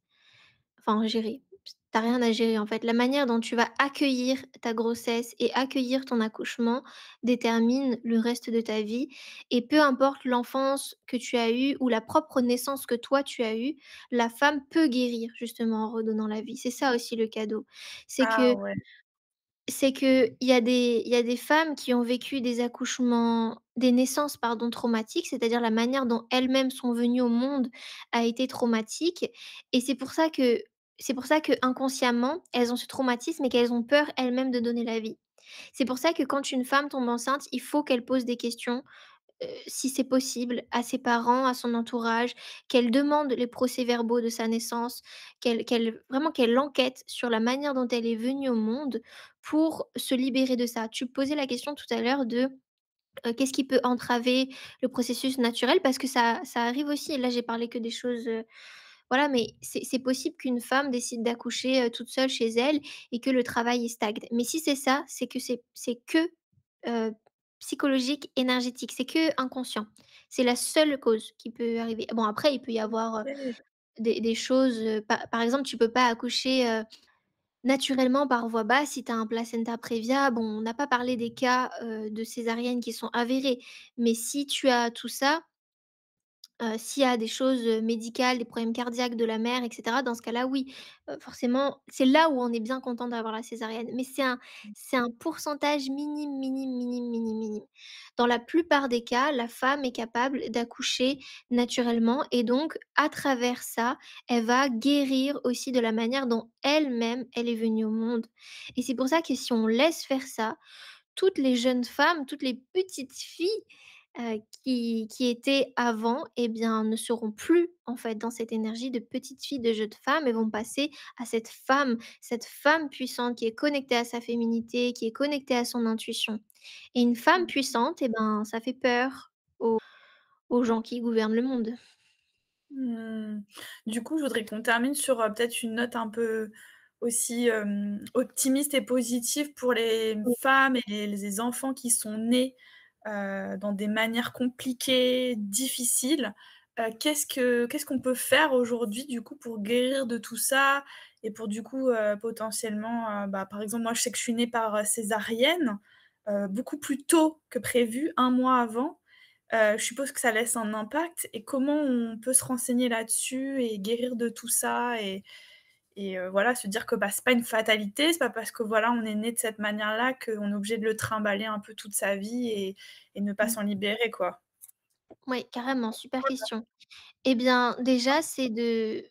Enfin, gérer, tu rien à gérer, en fait. La manière dont tu vas accueillir ta grossesse et accueillir ton accouchement détermine le reste de ta vie, et peu importe l'enfance que tu as eue ou la propre naissance que toi tu as eue, la femme peut guérir justement en redonnant la vie. C'est ça aussi le cadeau. C'est Ah que ouais. c'est qu'il y a des femmes qui ont vécu des naissances, pardon, traumatiques, c'est-à-dire la manière dont elles-mêmes sont venues au monde a été traumatique, et c'est pour ça qu'inconsciemment, elles ont ce traumatisme et qu'elles ont peur elles-mêmes de donner la vie. C'est pour ça que quand une femme tombe enceinte, il faut qu'elle pose des questions, si c'est possible, à ses parents, à son entourage, qu'elle demande les procès-verbaux de sa naissance, qu'elle enquête sur la manière dont elle est venue au monde pour se libérer de ça. Tu posais la question tout à l'heure de, qu'est-ce qui peut entraver le processus naturel? Parce que ça arrive aussi. Là, j'ai parlé que des choses, voilà, mais c'est possible qu'une femme décide d'accoucher, toute seule chez elle et que le travail, il stagne. Mais si c'est ça, c'est que c'est que, heu, psychologique, énergétique, c'est que inconscient. C'est la seule cause qui peut arriver. Bon, après, il peut y avoir, OK. des choses, par exemple, tu peux pas accoucher, naturellement par voie basse si tu as un placenta prévia. Bon, on n'a pas parlé des cas, de césarienne qui sont avérés, mais si tu as tout ça, s'il y a des choses, médicales, des problèmes cardiaques de la mère et cetera, dans ce cas-là, oui, forcément, c'est là où on est bien content d'avoir la césarienne. Mais c'est un pourcentage minime, minime, minime, minime, minime. Dans la plupart des cas, la femme est capable d'accoucher naturellement et donc à travers ça, elle va guérir aussi de la manière dont elle-même, elle est venue au monde, et c'est pour ça que si on laisse faire ça, toutes les jeunes femmes, toutes les petites filles, qui étaient avant, eh bien, ne seront plus, en fait, dans cette énergie de petite fille, de jeune femme, et vont passer à cette femme puissante qui est connectée à sa féminité, qui est connectée à son intuition. Et une femme puissante, eh ben, ça fait peur aux gens qui gouvernent le monde. Mmh. Du coup, je voudrais qu'on termine sur, peut-être une note un peu aussi, optimiste et positive pour les Oui. femmes et les enfants qui sont nés, dans des manières compliquées, difficiles. Qu'est-ce qu'on peut faire aujourd'hui, du coup, pour guérir de tout ça et pour, du coup, potentiellement, bah, par exemple, moi, je sais que je suis née par, césarienne, beaucoup plus tôt que prévu, 1 mois avant. Je suppose que ça laisse un impact, et comment on peut se renseigner là-dessus et guérir de tout ça, et voilà, se dire que, bah, c'est pas une fatalité, c'est pas parce que, voilà, on est né de cette manière-là qu'on est obligé de le trimballer un peu toute sa vie et ne pas Mmh. s'en libérer, quoi. Ouais, carrément, super question. Eh bien, déjà, c'est de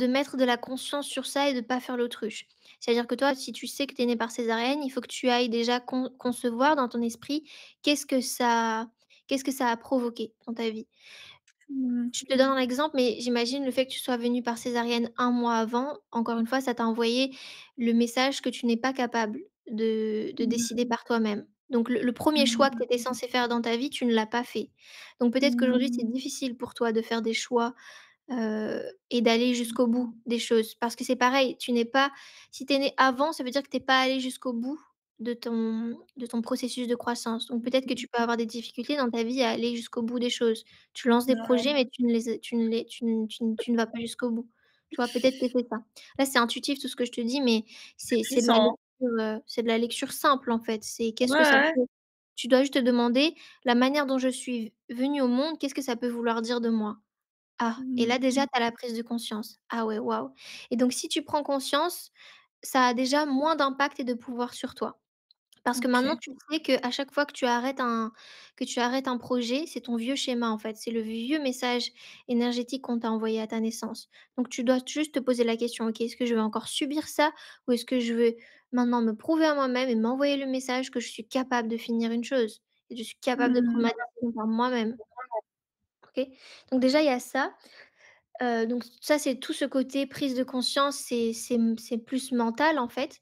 mettre de la conscience sur ça et de pas faire l'autruche. C'est-à-dire que toi, si tu sais que tu es né par césarienne, il faut que tu ailles déjà concevoir dans ton esprit qu'est-ce que ça qu'est-ce que ça a provoqué dans ta vie. Mmh. Je te donne un exemple, mais j'imagine le fait que tu sois venue par césarienne un mois avant, encore une fois, ça t'a envoyé le message que tu n'es pas capable de décider Mmh. par toi-même. Donc le 1er choix que Mmh. tu étais censée faire dans ta vie, tu ne l'as pas fait. Donc peut-être qu'aujourd'hui, c'est difficile pour toi de faire des choix, et d'aller jusqu'au bout des choses. Parce que c'est pareil, tu n'es pas si tu es né avant, ça veut dire que tu es pas allé jusqu'au bout de ton processus de croissance. Donc peut-être que tu peux avoir des difficultés dans ta vie à aller jusqu'au bout des choses. Tu lances des Ouais. projets, mais tu ne les tu ne les tu ne tu ne tu ne vas pas jusqu'au bout. Tu vois? Peut-être que c'est ça. Là, c'est intuitif tout ce que je te dis, mais C'est c'est de la puissant, hein. lecture, c'est de la lecture simple, en fait. C'est qu'est-ce Ouais, que ça ouais. peut tu dois juste te demander: «La manière dont je suis venue au monde, qu'est-ce que ça peut vouloir dire de moi?» Ah et Mmh. là déjà tu as la prise de conscience. Ah ouais, waouh et donc si tu prends conscience, ça a déjà moins d'impact et de pouvoir sur toi. Parce que maintenant OK. tu sais qu'à chaque fois que tu arrêtes un projet, c'est ton vieux schéma en fait, c'est le vieux message énergétique qu'on t'a envoyé à ta naissance. Donc tu dois juste te poser la question: «OK, est-ce que je veux encore subir ça? Ou est-ce que je veux maintenant me prouver à moi-même et m'envoyer le message que je suis capable de finir une chose et je suis capable de prendre Mmh. ma décision par moi-même?» OK? Donc déjà il y a ça. Donc ça, c'est tout ce côté prise de conscience, c'est plus mental, en fait.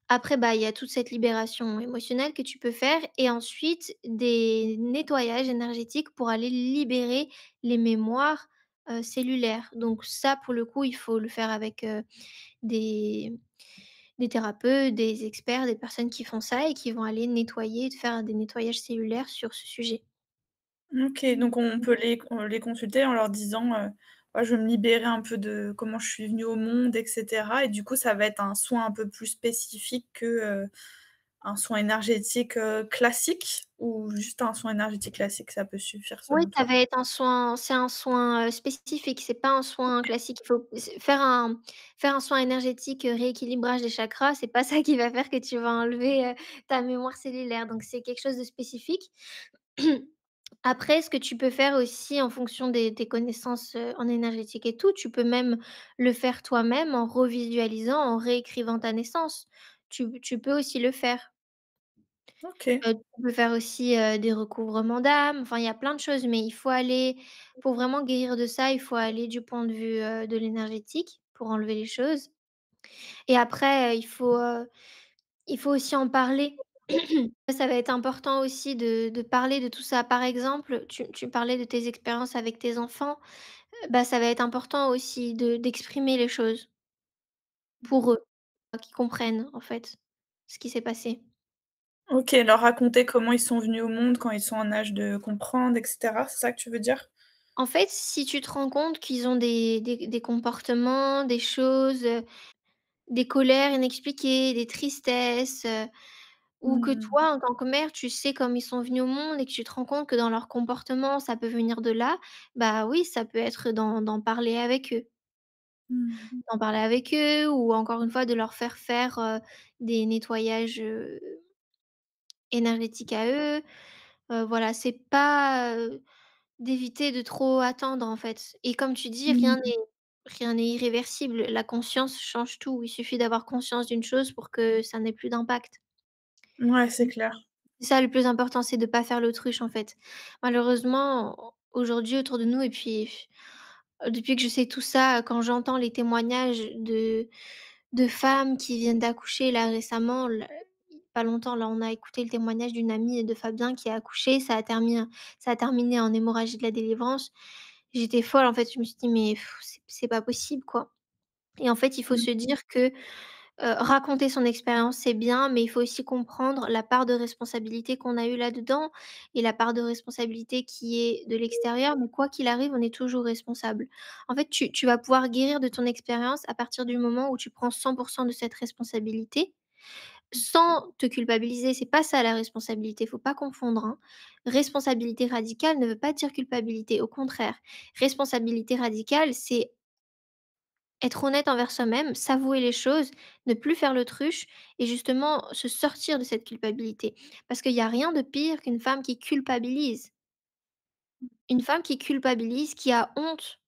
Après, bah, il y a toute cette libération émotionnelle que tu peux faire et ensuite des nettoyages énergétiques pour aller libérer les mémoires, cellulaires. Donc ça, pour le coup, il faut le faire avec, des des thérapeutes, des experts, des personnes qui font ça et qui vont aller nettoyer, faire des nettoyages cellulaires sur ce sujet. OK, donc on peut les consulter en leur disant, «Ouais, je veux me libérer un peu de comment je suis venue au monde et cetera» et du coup, ça va être un soin un peu plus spécifique que, un soin énergétique, classique ou juste un soin énergétique classique, ça peut suffire Oui, selon ça toi? va être un soin c'est un soin, spécifique, c'est pas un soin classique. Il faut faire un soin énergétique, rééquilibrage des chakras, c'est pas ça qui va faire que tu vas enlever, ta mémoire cellulaire, donc c'est quelque chose de spécifique. Après, ce que tu peux faire aussi en fonction des tes connaissances, en énergétique et tout, tu peux même le faire toi-même en revisualisant, en réécrivant ta naissance. Tu peux aussi le faire. OK. Tu peux faire aussi, des recouvrements d'âme, enfin il y a plein de choses, mais il faut aller pour vraiment guérir de ça, il faut aller du point de vue, de l'énergétique pour enlever les choses et après, il faut aussi en parler. Ça va être important aussi de parler de tout ça. Par exemple, tu parlais de tes expériences avec tes enfants, bah, ça va être important aussi d'exprimer les choses pour eux, qu'ils comprennent en fait, ce qui s'est passé. OK, leur raconter comment ils sont venus au monde, quand ils sont en âge de comprendre et cetera, c'est ça que tu veux dire? En fait, si tu te rends compte qu'ils ont des comportements, des choses, des colères inexpliquées, des tristesses, ou que Mmh. toi, en tant que mère, tu sais comme ils sont venus au monde et que tu te rends compte que dans leur comportement, ça peut venir de là, bah oui, ça peut être d'en parler avec eux. Mmh. D'en parler avec eux ou encore une fois de leur faire, des nettoyages, énergétiques à eux. Voilà, c'est pas, d'éviter de trop attendre, en fait et comme tu dis, Mmh. rien n'est irréversible. La conscience change tout. Il suffit d'avoir conscience d'une chose pour que ça n'ait plus d'impact. Ouais, c'est clair. C'est ça le plus important, c'est de pas faire l'autruche, en fait. Malheureusement, aujourd'hui autour de nous et puis, depuis que je sais tout ça, quand j'entends les témoignages de femmes qui viennent d'accoucher là récemment, là, pas longtemps, là, on a écouté le témoignage d'une amie de Fabien qui a accouché, ça a terminé en hémorragie de la délivrance. J'étais folle en fait, je me suis dit: «Mais c'est pas possible quoi» et en fait, il faut Mmh. se dire que, raconter son expérience, c'est bien, mais il faut aussi comprendre la part de responsabilité qu'on a eue là-dedans et la part de responsabilité qui est de l'extérieur, mais quoi qu'il arrive, on est toujours responsable. En fait, tu vas pouvoir guérir de ton expérience à partir du moment où tu prends 100 de cette responsabilité, sans te culpabiliser. C'est pas ça la responsabilité, faut pas confondre, hein. Responsabilité radicale ne veut pas dire culpabilité, au contraire. Responsabilité radicale, c'est être honnête envers soi-même, s'avouer les choses, ne plus faire l'autruche et justement se sortir de cette culpabilité. Parce qu'il y a rien de pire qu'une femme qui culpabilise. Une femme qui culpabilise, qui a honte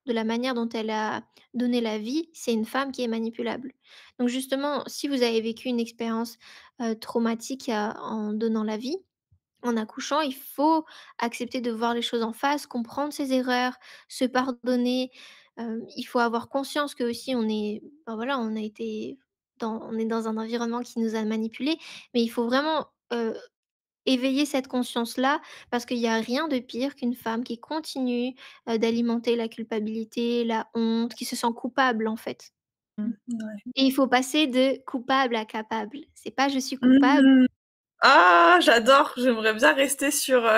de la manière dont elle a donné la vie, c'est une femme qui est manipulable. Donc justement, si vous avez vécu une expérience, traumatique, en donnant la vie, en accouchant, il faut accepter de voir les choses en face, comprendre ses erreurs, se pardonner. Il faut avoir conscience que aussi on est ben, voilà, on est dans un environnement qui nous a manipulés, mais il faut vraiment, éveiller cette conscience-là parce qu'il y a rien de pire qu'une femme qui continue, d'alimenter la culpabilité, la honte, qui se sent coupable, en fait Mmh. Ouais. et il faut passer de coupable à capable. C'est pas: «Je suis coupable». Mmh. Ah! J'adore, j'aimerais bien rester sur,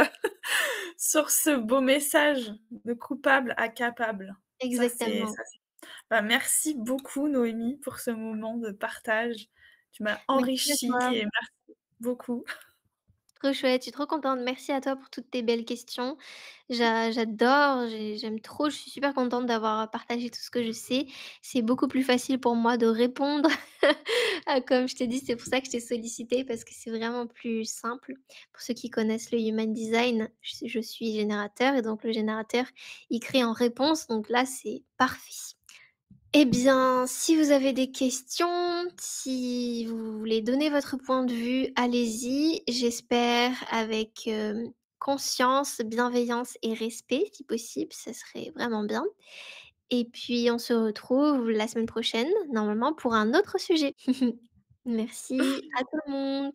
sur ce beau message de coupable à capable. Ça, c'est Exactement. ça Bah, merci beaucoup Noémie pour ce moment de partage. Tu m'as Merci à enrichie toi. et merci beaucoup. Trop chouette, je suis trop contente. Merci à toi pour toutes tes belles questions. J'adore, j'aime trop, je suis super contente d'avoir partagé tout ce que je sais. C'est beaucoup plus facile pour moi de répondre. Comme je t'ai dit, c'est pour ça que je t'ai sollicité parce que c'est vraiment plus simple. Pour ceux qui connaissent le human design, je suis générateur et donc le générateur, il crée en réponse. Donc là, c'est parfait. Eh bien, si vous avez des questions, si vous voulez donner votre point de vue, allez-y. J'espère avec, conscience, bienveillance et respect si possible, ça serait vraiment bien. Et puis on se retrouve la semaine prochaine, normalement pour un autre sujet. Merci à tout le monde.